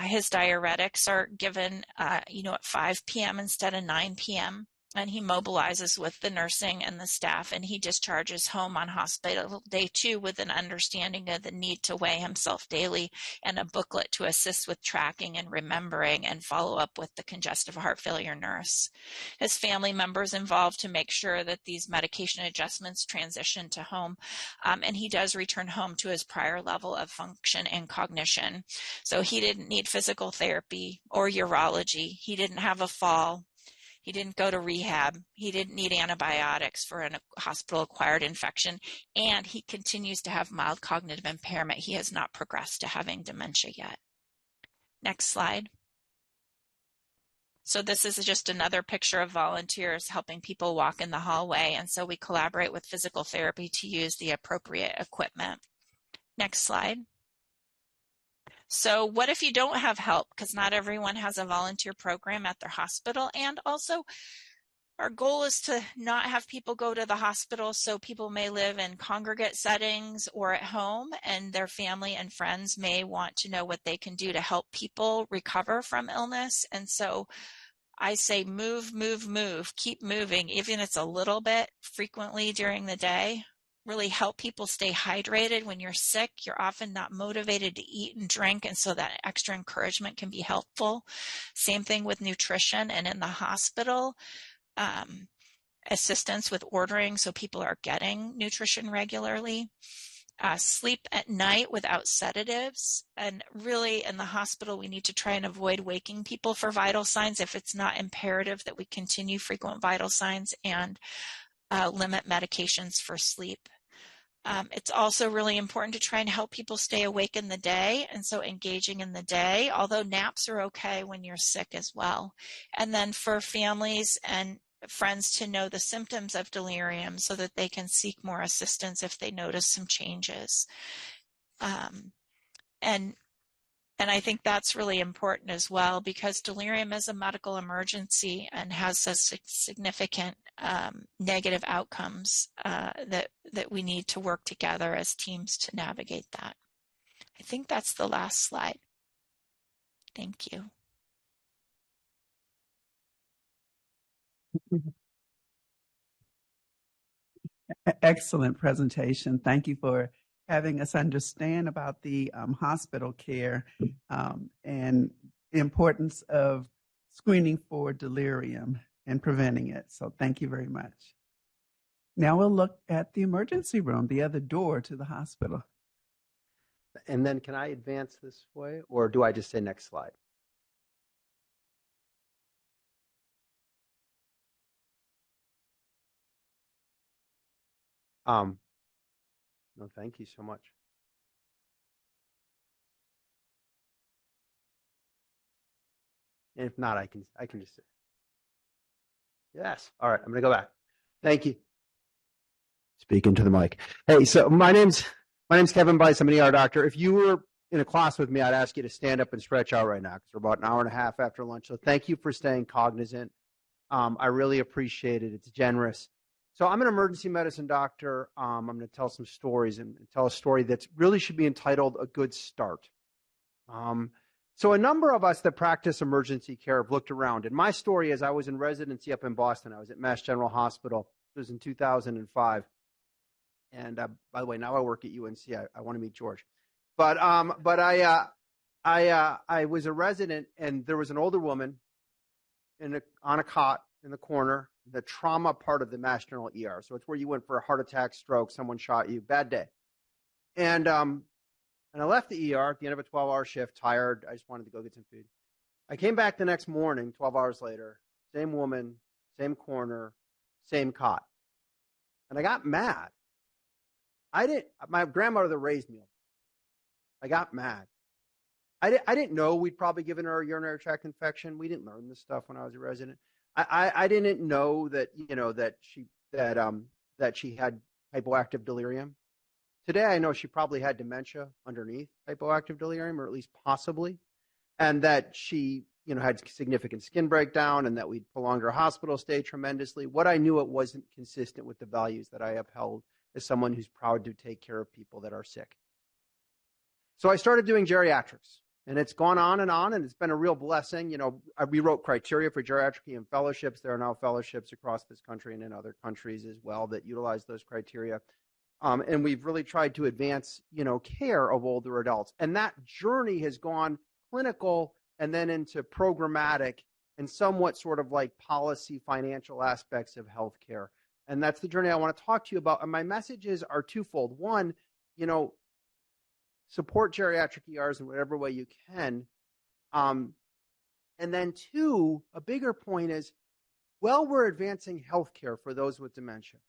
His diuretics are given, at 5 p.m. instead of 9 p.m. And he mobilizes with the nursing and the staff, and he discharges home on hospital day 2 with an understanding of the need to weigh himself daily and a booklet to assist with tracking and remembering and follow up with the congestive heart failure nurse. His family members involved to make sure that these medication adjustments transition to home, and he does return home to his prior level of function and cognition. So he didn't need physical therapy or urology. He didn't have a fall. He didn't go to rehab. He didn't need antibiotics for a hospital-acquired infection, and he continues to have mild cognitive impairment. He has not progressed to having dementia yet. Next slide. So this is just another picture of volunteers helping people walk in the hallway, and so we collaborate with physical therapy to use the appropriate equipment. Next slide. So what if you don't have help? Because not everyone has a volunteer program at their hospital. And also, our goal is to not have people go to the hospital, so people may live in congregate settings or at home, and their family and friends may want to know what they can do to help people recover from illness. And so I say move, move, move, keep moving, even if it's a little bit frequently during the day. Really help people stay hydrated. When you're sick, you're often not motivated to eat and drink, and so that extra encouragement can be helpful. Same thing with nutrition, and in the hospital, assistance with ordering so people are getting nutrition regularly. Sleep at night without sedatives, and really in the hospital we need to try and avoid waking people for vital signs if it's not imperative that we continue frequent vital signs, and limit medications for sleep. It's also really important to try and help people stay awake in the day, and so engaging in the day, although naps are okay when you're sick as well. And then for families and friends to know the symptoms of delirium so that they can seek more assistance if they notice some changes. And I think that's really important as well, because delirium is a medical emergency and has a significant negative outcomes that we need to work together as teams to navigate that. I think that's the last slide. Thank you. Excellent presentation. Thank you for having us understand about the hospital care and the importance of screening for delirium and preventing it. So thank you very much. Now we'll look at the emergency room, the other door to the hospital. And then can I advance this way, or do I just say next slide? No, thank you so much. And if not, I can just say, yes. All right, I'm going to go back. Thank you. Speaking to the mic. Hey, so my name's Kevin Bice. I'm an ER doctor. If you were in a class with me, I'd ask you to stand up and stretch out right now because we're about an hour and a half after lunch. So thank you for staying cognizant. I really appreciate it. It's generous. So I'm an emergency medicine doctor. I'm going to tell some stories and tell a story that really should be entitled A Good Start. So a number of us that practice emergency care have looked around. And my story is I was in residency up in Boston. I was at Mass General Hospital. It was in 2005. And by the way, now I work at UNC. I want to meet George. But I was a resident, and there was an older woman on a cot in the corner, the trauma part of the Mass General ER. So it's where you went for a heart attack, stroke, someone shot you, bad day. And I left the ER at the end of a 12-hour shift, tired. I just wanted to go get some food. I came back the next morning, 12 hours later, same woman, same corner, same cot. And I got mad. My grandmother raised me. I got mad. I didn't know we'd probably given her a urinary tract infection. We didn't learn this stuff when I was a resident. I didn't know that, that she had hypoactive delirium. Today, I know she probably had dementia underneath hypoactive delirium, or at least possibly, and that she, had significant skin breakdown, and that we'd prolonged her hospital stay tremendously. What I knew, it wasn't consistent with the values that I upheld as someone who's proud to take care of people that are sick. So I started doing geriatrics, and it's gone on, and it's been a real blessing. We wrote criteria for geriatry and fellowships. There are now fellowships across this country and in other countries as well that utilize those criteria. And we've really tried to advance, care of older adults. And that journey has gone clinical and then into programmatic and somewhat sort of like policy, financial aspects of healthcare. And that's the journey I want to talk to you about. And my messages are twofold. One, support geriatric ERs in whatever way you can. And then two, a bigger point is, we're advancing healthcare for those with dementia.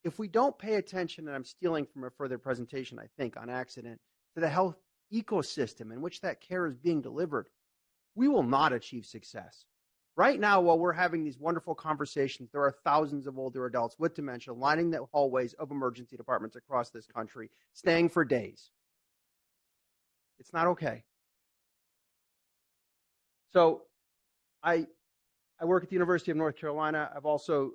If we don't pay attention, and I'm stealing from a further presentation, I think, on accident, to the health ecosystem in which that care is being delivered, we will not achieve success. Right now, while we're having these wonderful conversations, there are thousands of older adults with dementia lining the hallways of emergency departments across this country, staying for days. It's not okay. So I work at the University of North Carolina. I've also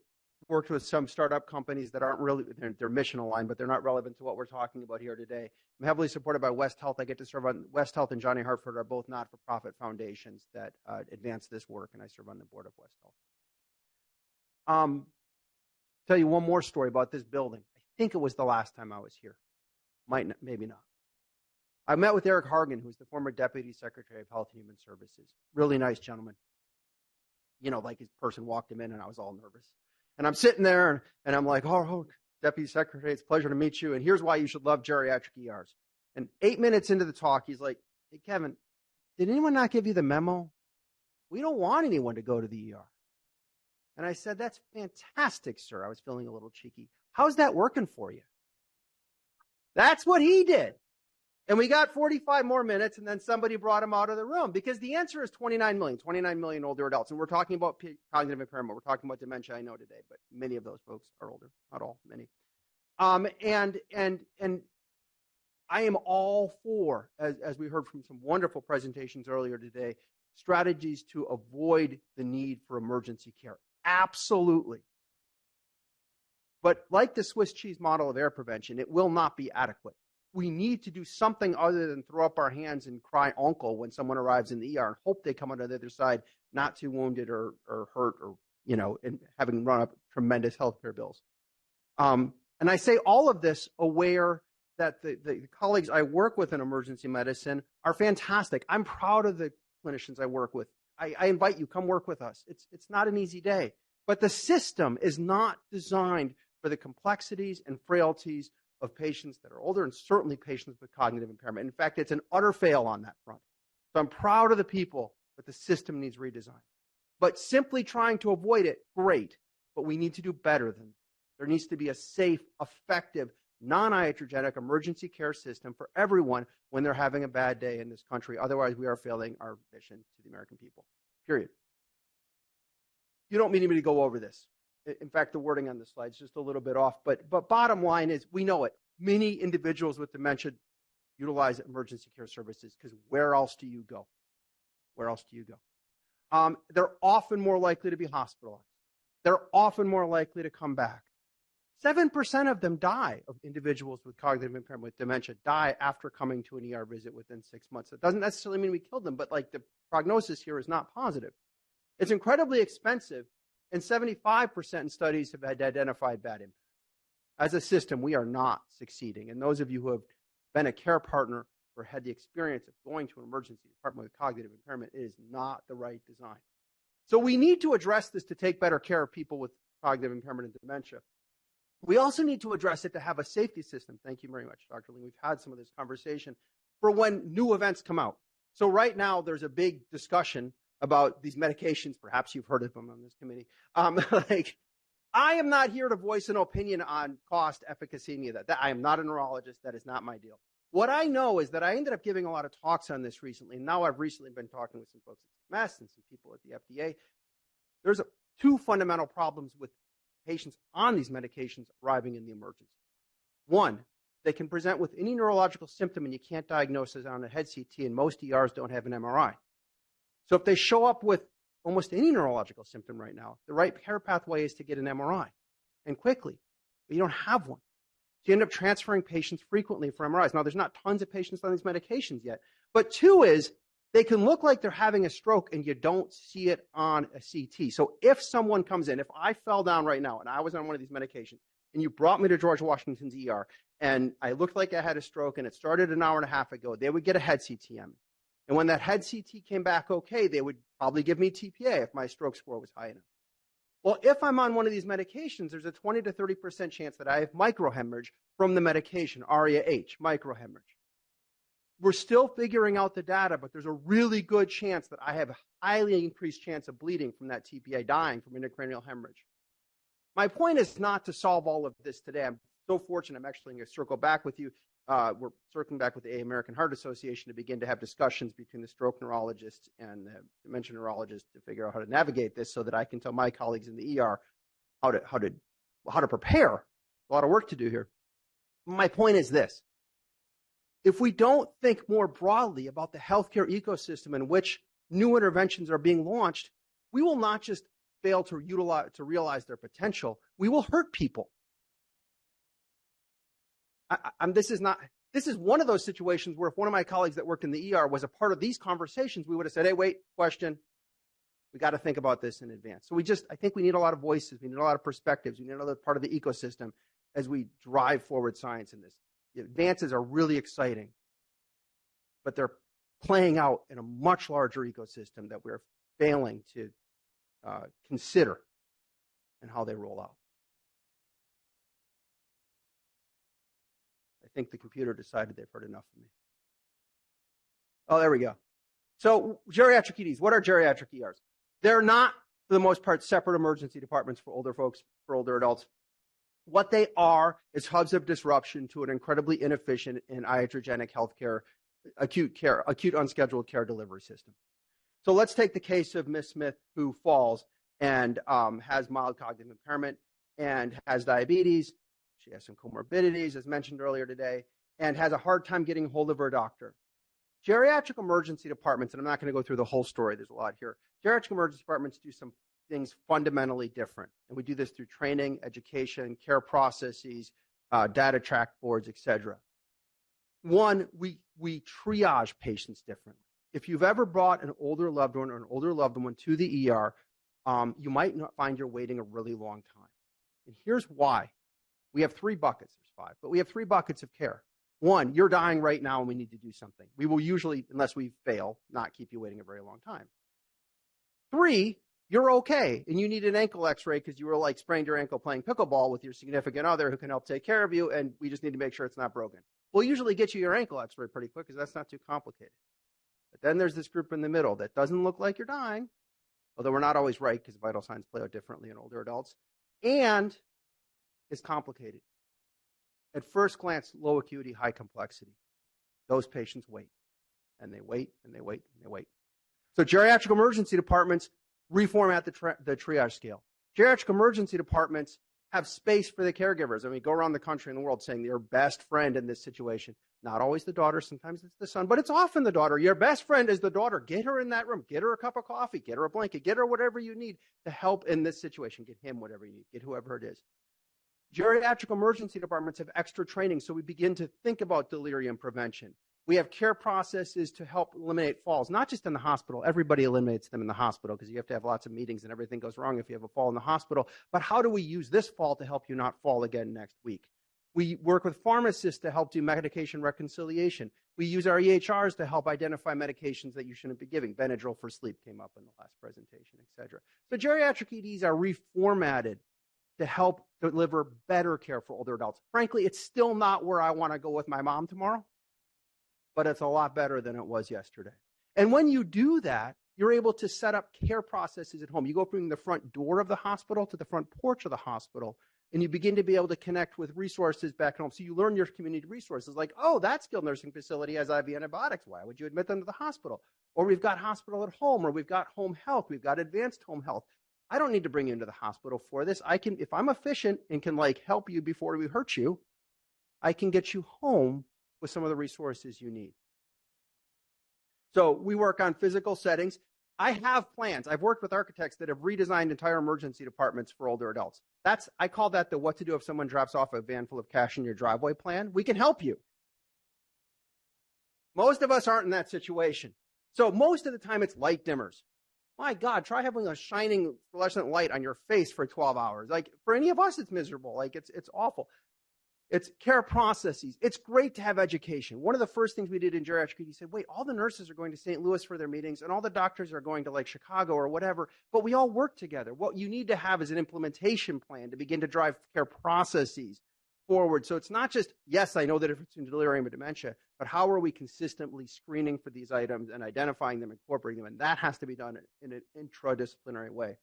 worked with some startup companies that aren't really, they're mission aligned, but they're not relevant to what we're talking about here today. I'm heavily supported by West Health. I get to serve on West Health, and Johnny Hartford are both not-for-profit foundations that advance this work, and I serve on the board of West Health. Tell you one more story about this building. I think it was the last time I was here. Might not, maybe not. I met with Eric Hargan, who's the former Deputy Secretary of Health and Human Services. Really nice gentleman. Like his person walked him in, and I was all nervous. And I'm sitting there, and I'm like, oh, Deputy Secretary, it's a pleasure to meet you. And here's why you should love geriatric ERs. And 8 minutes into the talk, he's like, hey, Kevin, did anyone not give you the memo? We don't want anyone to go to the ER. And I said, that's fantastic, sir. I was feeling a little cheeky. How's that working for you? That's what he did. And we got 45 more minutes, and then somebody brought him out of the room, because the answer is 29 million older adults. And we're talking about cognitive impairment. We're talking about dementia, I know today, but many of those folks are older. Not all, many. And I am all for, as we heard from some wonderful presentations earlier today, strategies to avoid the need for emergency care. Absolutely. But like the Swiss cheese model of air prevention, it will not be adequate. We need to do something other than throw up our hands and cry uncle when someone arrives in the ER and hope they come out on the other side not too wounded or hurt or, and having run up tremendous healthcare bills. And I say all of this aware that the colleagues I work with in emergency medicine are fantastic. I'm proud of the clinicians I work with. I invite you, come work with us. It's not an easy day. But the system is not designed for the complexities and frailties of patients that are older and certainly patients with cognitive impairment. In fact, it's an utter fail on that front. So I'm proud of the people, but the system needs redesign. But simply trying to avoid it, great, but we need to do better than that. There needs to be a safe, effective, non-iatrogenic emergency care system for everyone when they're having a bad day in this country. Otherwise, we are failing our mission to the American people, period. You don't need me to go over this. In fact, the wording on the slide is just a little bit off, but bottom line is we know it. Many individuals with dementia utilize emergency care services because where else do you go? Where else do you go? They're often more likely to be hospitalized. They're often more likely to come back. 7% of them die, of individuals with cognitive impairment with dementia, die after coming to an ER visit within 6 months. It doesn't necessarily mean we killed them, but like the prognosis here is not positive. It's incredibly expensive, and 75% in studies have had identified bad impact. As a system, we are not succeeding. And those of you who have been a care partner or had the experience of going to an emergency department with cognitive impairment, it is not the right design. So we need to address this to take better care of people with cognitive impairment and dementia. We also need to address it to have a safety system. Thank you very much, Dr. Lee. We've had some of this conversation for when new events come out. So right now, there's a big discussion about these medications. Perhaps you've heard of them on this committee. I am not here to voice an opinion on cost, efficacy, any of that. I am not a neurologist. That is not my deal. What I know is that I ended up giving a lot of talks on this recently, and now I've recently been talking with some folks at CMS and some people at the FDA. There's two fundamental problems with patients on these medications arriving in the emergency. One, they can present with any neurological symptom and you can't diagnose it on a head CT, and most ERs don't have an MRI. So if they show up with almost any neurological symptom right now, the right care pathway is to get an MRI, and quickly, but you don't have one. So you end up transferring patients frequently for MRIs. Now, there's not tons of patients on these medications yet, but two is they can look like they're having a stroke and you don't see it on a CT. So if someone comes in, if I fell down right now and I was on one of these medications and you brought me to George Washington's ER and I looked like I had a stroke and it started an hour and a half ago, they would get a head CT on me. And when that head CT came back okay, they would probably give me TPA if my stroke score was high enough. Well, if I'm on one of these medications, there's a 20 to 30% chance that I have microhemorrhage from the medication, ARIA-H, microhemorrhage. We're still figuring out the data, but there's a really good chance that I have a highly increased chance of bleeding from that TPA, dying from intracranial hemorrhage. My point is not to solve all of this today. I'm so fortunate. I'm actually going to circle back with you. We're circling back with the American Heart Association to begin to have discussions between the stroke neurologist and the dementia neurologist to figure out how to navigate this so that I can tell my colleagues in the ER how to prepare. A lot of work to do here. My point is this. If we don't think more broadly about the healthcare ecosystem in which new interventions are being launched, we will not just fail to realize their potential, we will hurt people. This is one of those situations where if one of my colleagues that worked in the ER was a part of these conversations, we would have said, hey, wait, question. We got to think about this in advance. So I think we need a lot of voices. We need a lot of perspectives. We need another part of the ecosystem as we drive forward science in this. The advances are really exciting, but they're playing out in a much larger ecosystem that we're failing to consider and how they roll out. I think the computer decided they've heard enough of me. Oh, there we go. So geriatric EDs, what are geriatric ERs? They're not, for the most part, separate emergency departments for older folks, for older adults. What they are is hubs of disruption to an incredibly inefficient and iatrogenic healthcare, acute unscheduled care delivery system. So let's take the case of Miss Smith, who falls and has mild cognitive impairment and has diabetes. She has some comorbidities, as mentioned earlier today, and has a hard time getting hold of her doctor. Geriatric emergency departments, and I'm not going to go through the whole story, there's a lot here. Geriatric emergency departments do some things fundamentally different. And we do this through training, education, care processes, data track boards, etc. One, we triage patients differently. If you've ever brought an older loved one or an older loved one to the ER, you might not find you're waiting a really long time. And here's why. We have three buckets. There's five, but we have three buckets of care. One, you're dying right now and we need to do something. We will usually, unless we fail, not keep you waiting a very long time. Three, you're okay, and you need an ankle x-ray because you were like sprained your ankle playing pickleball with your significant other who can help take care of you, and we just need to make sure it's not broken. We'll usually get you your ankle x-ray pretty quick because that's not too complicated. But then there's this group in the middle that doesn't look like you're dying, although we're not always right because vital signs play out differently in older adults, and is complicated. At first glance, low acuity, high complexity. Those patients wait, and they wait, and they wait, and they wait. So geriatric emergency departments reformat the triage scale. Geriatric emergency departments have space for the caregivers. I mean, go around the country and the world saying your best friend in this situation. Not always the daughter, sometimes it's the son, but it's often the daughter. Your best friend is the daughter. Get her in that room. Get her a cup of coffee. Get her a blanket. Get her whatever you need to help in this situation. Get him whatever you need. Get whoever it is. Geriatric emergency departments have extra training, so we begin to think about delirium prevention. We have care processes to help eliminate falls, not just in the hospital. Everybody eliminates them in the hospital because you have to have lots of meetings and everything goes wrong if you have a fall in the hospital. But how do we use this fall to help you not fall again next week? We work with pharmacists to help do medication reconciliation. We use our EHRs to help identify medications that you shouldn't be giving. Benadryl for sleep came up in the last presentation, et cetera. So geriatric EDs are reformatted to help deliver better care for older adults. Frankly, it's still not where I want to go with my mom tomorrow, but it's a lot better than it was yesterday. And when you do that, you're able to set up care processes at home. You go from the front door of the hospital to the front porch of the hospital, and you begin to be able to connect with resources back at home. So you learn your community resources like, oh, that skilled nursing facility has IV antibiotics. Why would you admit them to the hospital? Or we've got hospital at home, or we've got home health. We've got advanced home health. I don't need to bring you into the hospital for this. I can, if I'm efficient and can like help you before we hurt you, I can get you home with some of the resources you need. So we work on physical settings. I have plans. I've worked with architects that have redesigned entire emergency departments for older adults. I call that the what to do if someone drops off a van full of cash in your driveway plan. We can help you. Most of us aren't in that situation. So most of the time it's light dimmers. My God, try having a shining fluorescent light on your face for 12 hours. Like for any of us, it's miserable. Like it's awful. It's care processes. It's great to have education. One of the first things we did in geriatric, he said, wait, all the nurses are going to St. Louis for their meetings and all the doctors are going to like Chicago or whatever, but we all work together. What you need to have is an implementation plan to begin to drive care processes forward. So it's not just, yes, I know the difference between delirium and dementia, but how are we consistently screening for these items and identifying them, incorporating them? And that has to be done in an intradisciplinary way.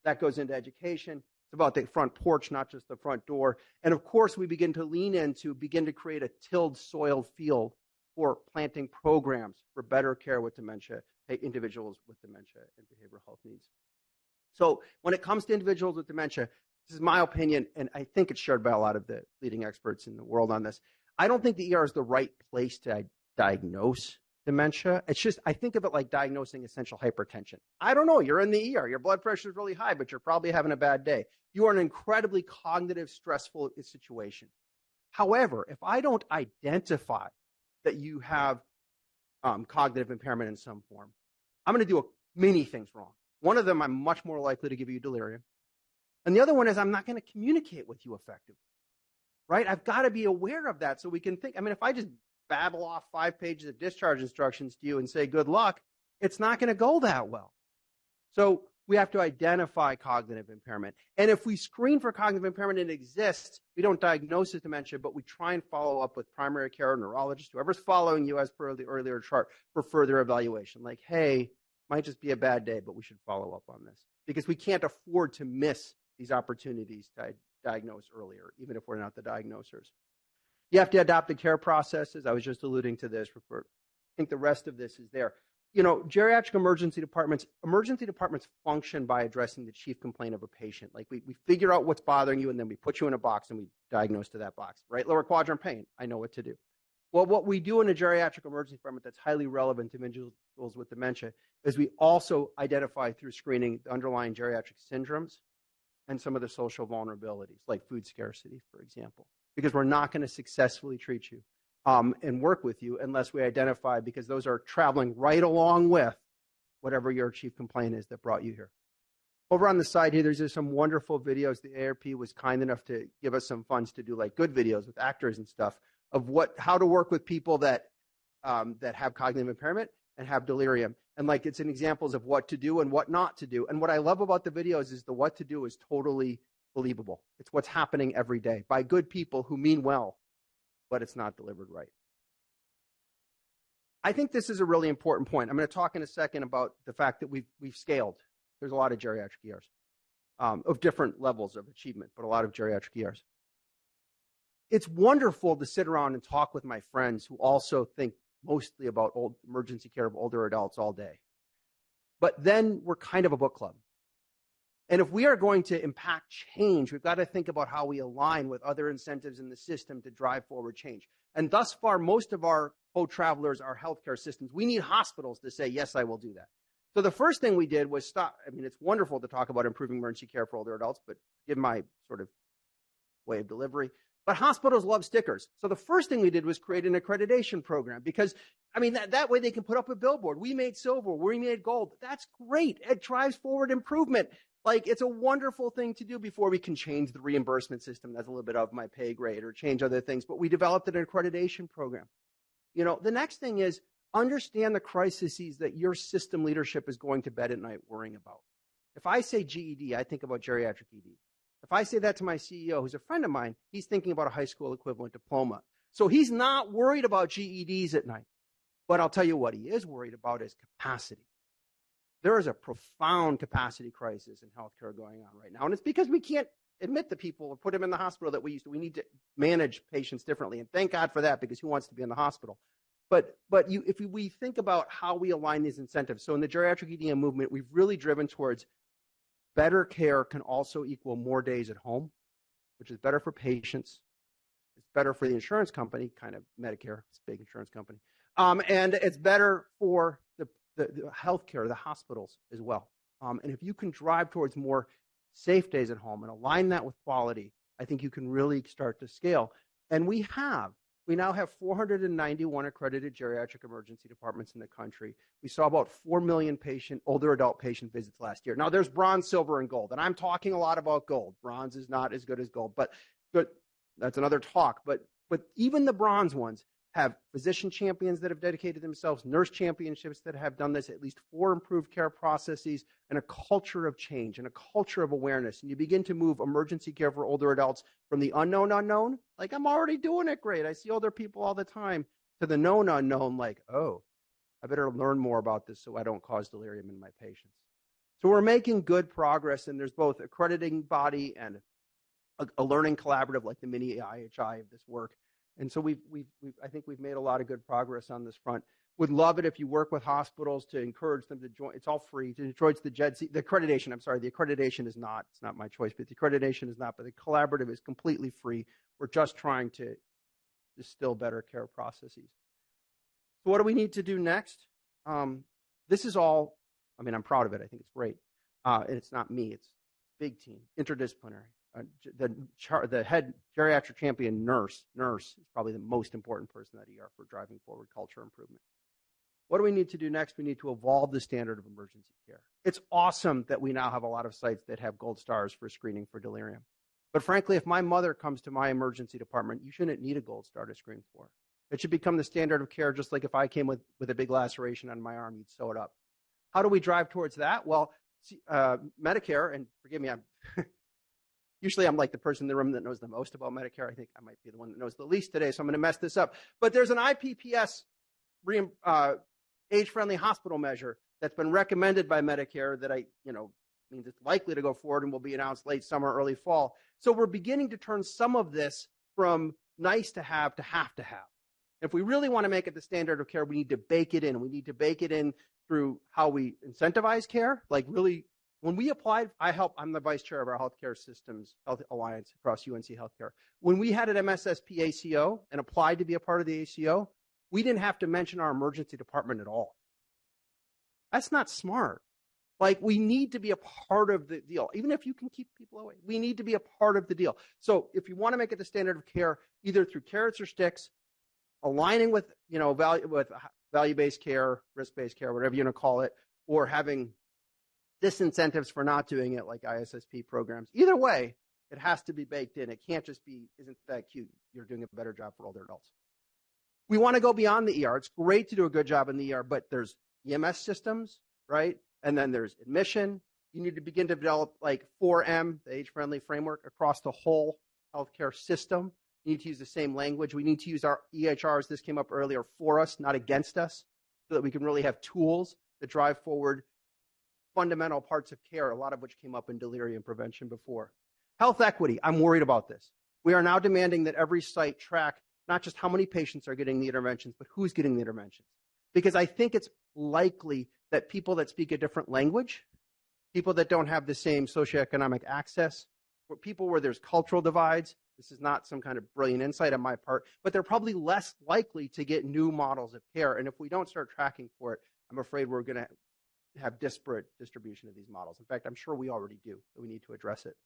That goes into education. It's about the front porch, not just the front door. And of course, we begin to lean into, begin to create a tilled soil field for planting programs for better care with dementia, individuals with dementia and behavioral health needs. So when it comes to individuals with dementia, this is my opinion, and I think it's shared by a lot of the leading experts in the world on this. I don't think the ER is the right place to diagnose dementia. It's just, I think of it like diagnosing essential hypertension. I don't know, you're in the ER, your blood pressure is really high, but you're probably having a bad day. You are in an incredibly cognitive, stressful situation. However, if I don't identify that you have cognitive impairment in some form, I'm going to do many things wrong. One of them, I'm much more likely to give you delirium. And the other one is I'm not going to communicate with you effectively, right? I've got to be aware of that so we can think. I mean, if I just babble off 5 pages of discharge instructions to you and say, good luck, it's not going to go that well. So we have to identify cognitive impairment. And if we screen for cognitive impairment and it exists, we don't diagnose as dementia, but we try and follow up with primary care, neurologist, whoever's following you as per the earlier chart for further evaluation. Like, hey, might just be a bad day, but we should follow up on this because we can't afford to miss these opportunities to diagnose earlier, even if we're not the diagnosers. You have to adopt the care processes. I was just alluding to this. I think the rest of this is there. You know, geriatric emergency departments function by addressing the chief complaint of a patient. Like we figure out what's bothering you and then we put you in a box and we diagnose to that box, right? Lower quadrant pain. I know what to do. Well, what we do in a geriatric emergency department that's highly relevant to individuals with dementia is we also identify through screening the underlying geriatric syndromes and some of the social vulnerabilities, like food scarcity, for example, because we're not going to successfully treat you and work with you unless we identify, because those are traveling right along with whatever your chief complaint is that brought you here. Over on the side here, there's some wonderful videos. The ARP was kind enough to give us some funds to do like good videos with actors and stuff of how to work with people that have cognitive impairment. and have delirium. And like, it's an examples of what to do and what not to do. And what I love about the videos is the what to do is totally believable. It's what's happening every day by good people who mean well, but it's not delivered right. I think this is a really important point. I'm going to talk in a second about the fact that we've scaled. There's a lot of geriatric ERs of different levels of achievement, but a lot of geriatric ERs. It's wonderful to sit around and talk with my friends who also think mostly about emergency care of older adults all day. But then we're kind of a book club. And if we are going to impact change, we've got to think about how we align with other incentives in the system to drive forward change. And thus far, most of our co-travelers are healthcare systems. We need hospitals to say, yes, I will do that. So the first thing we did was stop. I mean, it's wonderful to talk about improving emergency care for older adults, but give my sort of way of delivery. But hospitals love stickers. So the first thing we did was create an accreditation program because, I mean, that way they can put up a billboard. We made silver. We made gold. That's great. It drives forward improvement. Like, it's a wonderful thing to do before we can change the reimbursement system. That's a little bit of my pay grade, or change other things. But we developed an accreditation program. You know, the next thing is understand the crises that your system leadership is going to bed at night worrying about. If I say GED, I think about geriatric ED. If I say that to my CEO, who's a friend of mine, he's thinking about a high school equivalent diploma. So he's not worried about GEDs at night. But I'll tell you what he is worried about is capacity. There is a profound capacity crisis in healthcare going on right now. And it's because we can't admit the people or put them in the hospital that we used to. We need to manage patients differently. And thank God for that, because who wants to be in the hospital? But if we think about how we align these incentives. So in the geriatric EDM movement, we've really driven towards better care can also equal more days at home, which is better for patients. It's better for the insurance company, kind of Medicare, it's a big insurance company. And it's better for the healthcare, the hospitals as well. And if you can drive towards more safe days at home and align that with quality, I think you can really start to scale. And we now have 491 accredited geriatric emergency departments in the country. We saw about 4 million older adult patient visits last year. Now, there's bronze, silver, and gold. And I'm talking a lot about gold. Bronze is not as good as gold, but that's another talk. But even the bronze ones have physician champions that have dedicated themselves, nurse championships that have done this, at least 4 improved care processes, and a culture of change and a culture of awareness. And you begin to move emergency care for older adults from the unknown, like I'm already doing it great, I see older people all the time, to the known unknown, like, oh, I better learn more about this so I don't cause delirium in my patients. So we're making good progress, and there's both accrediting body and a learning collaborative like the mini IHI of this work. And so I think we've made a lot of good progress on this front. Would love it if you work with hospitals to encourage them to join. It's all free. To join the the accreditation. I'm sorry, the accreditation is not. It's not my choice, but the accreditation is not. But the collaborative is completely free. We're just trying to distill better care processes. So what do we need to do next? This is all. I mean, I'm proud of it. I think it's great. And it's not me. It's a big team, interdisciplinary. The head geriatric champion nurse is probably the most important person at ER for driving forward culture improvement. What do we need to do next? We need to evolve the standard of emergency care. It's awesome that we now have a lot of sites that have gold stars for screening for delirium. But frankly, if my mother comes to my emergency department, you shouldn't need a gold star to screen for. It should become the standard of care, just like if I came with a big laceration on my arm, you'd sew it up. How do we drive towards that? Well, Medicare, and forgive me, usually I'm like the person in the room that knows the most about Medicare. I think I might be the one that knows the least today, so I'm going to mess this up. But there's an IPPS age-friendly hospital measure that's been recommended by Medicare that means it's likely to go forward and will be announced late summer, early fall. So we're beginning to turn some of this from nice to have to have to have. If we really want to make it the standard of care, we need to bake it in. We need to bake it in through how we incentivize care, like really. When we applied, I'm the vice chair of our healthcare systems health alliance across UNC Healthcare. When we had an MSSP ACO and applied to be a part of the ACO, we didn't have to mention our emergency department at all. That's not smart. Like, we need to be a part of the deal. Even if you can keep people away, we need to be a part of the deal. So if you want to make it the standard of care, either through carrots or sticks, aligning with, value-based care, risk-based care, whatever you want to call it, or having disincentives for not doing it, like ISSP programs. Either way, it has to be baked in. It can't just be, isn't that cute? You're doing a better job for older adults. We want to go beyond the ER. It's great to do a good job in the ER, but there's EMS systems, right? And then there's admission. You need to begin to develop like 4M, the age-friendly framework, across the whole healthcare system. You need to use the same language. We need to use our EHRs, this came up earlier, for us, not against us, so that we can really have tools that drive forward fundamental parts of care, a lot of which came up in delirium prevention before. Health equity, I'm worried about this. We are now demanding that every site track not just how many patients are getting the interventions, but who's getting the interventions. Because I think it's likely that people that speak a different language, people that don't have the same socioeconomic access, or people where there's cultural divides, this is not some kind of brilliant insight on my part, but they're probably less likely to get new models of care. And if we don't start tracking for it, I'm afraid we're going to have disparate distribution of these models. In fact, I'm sure we already do, but we need to address it.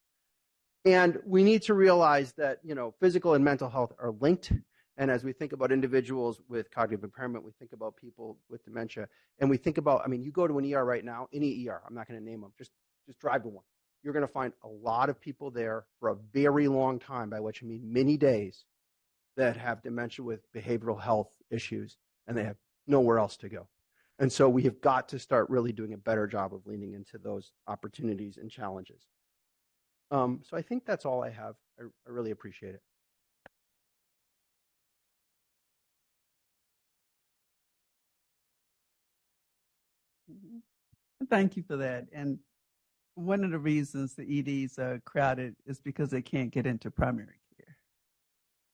And we need to realize that, physical and mental health are linked. And as we think about individuals with cognitive impairment, we think about people with dementia, and we think about, you go to an ER right now, any ER, I'm not going to name them, just drive to one. You're going to find a lot of people there for a very long time, by which I mean many days, that have dementia with behavioral health issues, and they have nowhere else to go. And so we have got to start really doing a better job of leaning into those opportunities and challenges. So I think that's all I have. I really appreciate it. Thank you for that. And one of the reasons the EDs are crowded is because they can't get into primary care.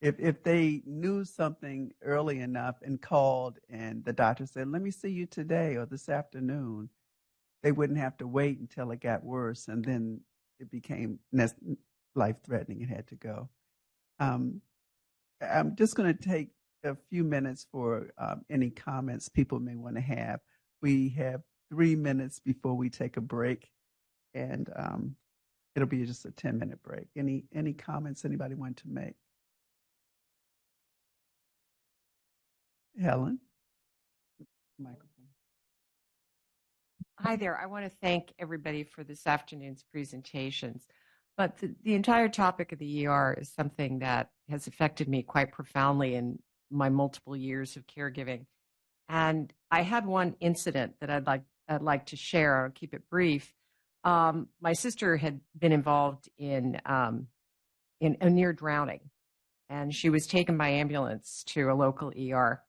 If they knew something early enough and called and the doctor said, let me see you today or this afternoon, they wouldn't have to wait until it got worse and then it became life-threatening and had to go. I'm just going to take a few minutes for any comments people may want to have. We have 3 minutes before we take a break, and it'll be just a 10-minute break. Any comments anybody want to make? Helen? Microphone. Hi there. I want to thank everybody for this afternoon's presentations. But the entire topic of the ER is something that has affected me quite profoundly in my multiple years of caregiving. And I had one incident that I'd like to share. I'll keep it brief. My sister had been involved in a near drowning, and she was taken by ambulance to a local ER.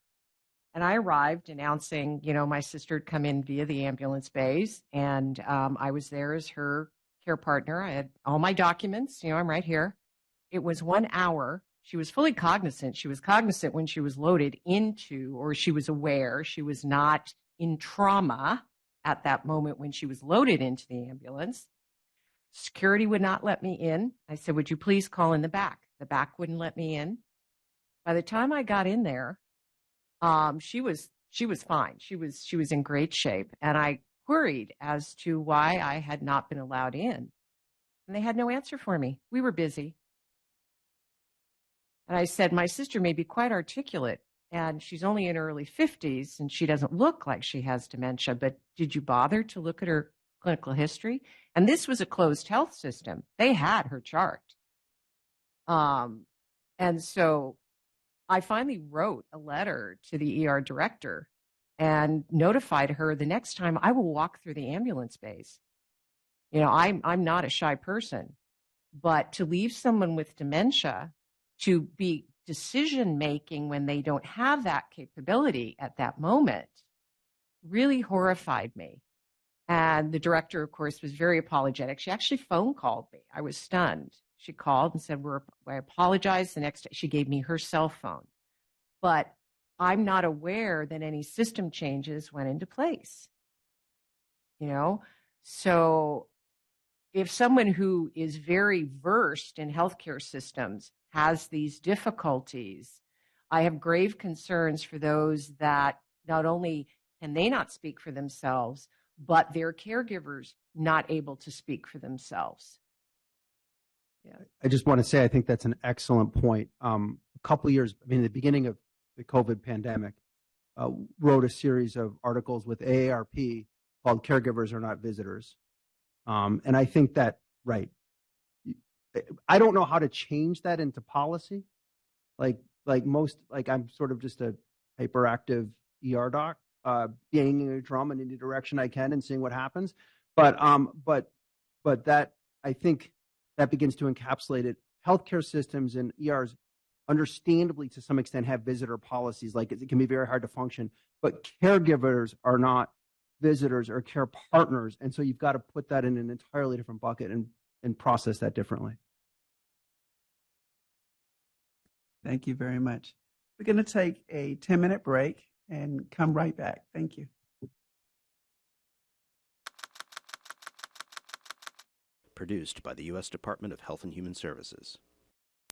And I arrived announcing, my sister had come in via the ambulance bays, and I was there as her care partner. I had all my documents, I'm right here. It was 1 hour. She was fully cognizant. She was cognizant when she was loaded into, or she was aware she was not in trauma at that moment when she was loaded into the ambulance. Security would not let me in. I said, would you please call in the back? The back wouldn't let me in. By the time I got in there, she was fine. She was in great shape. And I queried as to why I had not been allowed in. And they had no answer for me. We were busy. And I said, my sister may be quite articulate, and she's only in her early 50s, and she doesn't look like she has dementia, but did you bother to look at her clinical history? And this was a closed health system. They had her chart. And so I finally wrote a letter to the ER director and notified her the next time I will walk through the ambulance bays. I'm not a shy person, but to leave someone with dementia to be decision-making when they don't have that capability at that moment really horrified me. And the director, of course, was very apologetic. She actually phone called me. I was stunned. She called and said, I apologize. The next day, she gave me her cell phone. But I'm not aware that any system changes went into place. So if someone who is very versed in healthcare systems has these difficulties, I have grave concerns for those that not only can they not speak for themselves, but their caregivers not able to speak for themselves. Yeah. I just want to say, I think that's an excellent point. A couple of years, the beginning of the COVID pandemic, wrote a series of articles with AARP called Caregivers Are Not Visitors. And I think that, right, I don't know how to change that into policy. Like I'm sort of just a hyperactive ER doc. banging a drum in any direction I can and seeing what happens. But that, I think that begins to encapsulate it. Healthcare systems and ERs understandably to some extent have visitor policies. Like it can be very hard to function, but caregivers are not visitors or care partners. And so you've got to put that in an entirely different bucket and process that differently. Thank you very much. We're going to take a 10-minute break and come right back. Thank you. Produced by the U.S. Department of Health and Human Services.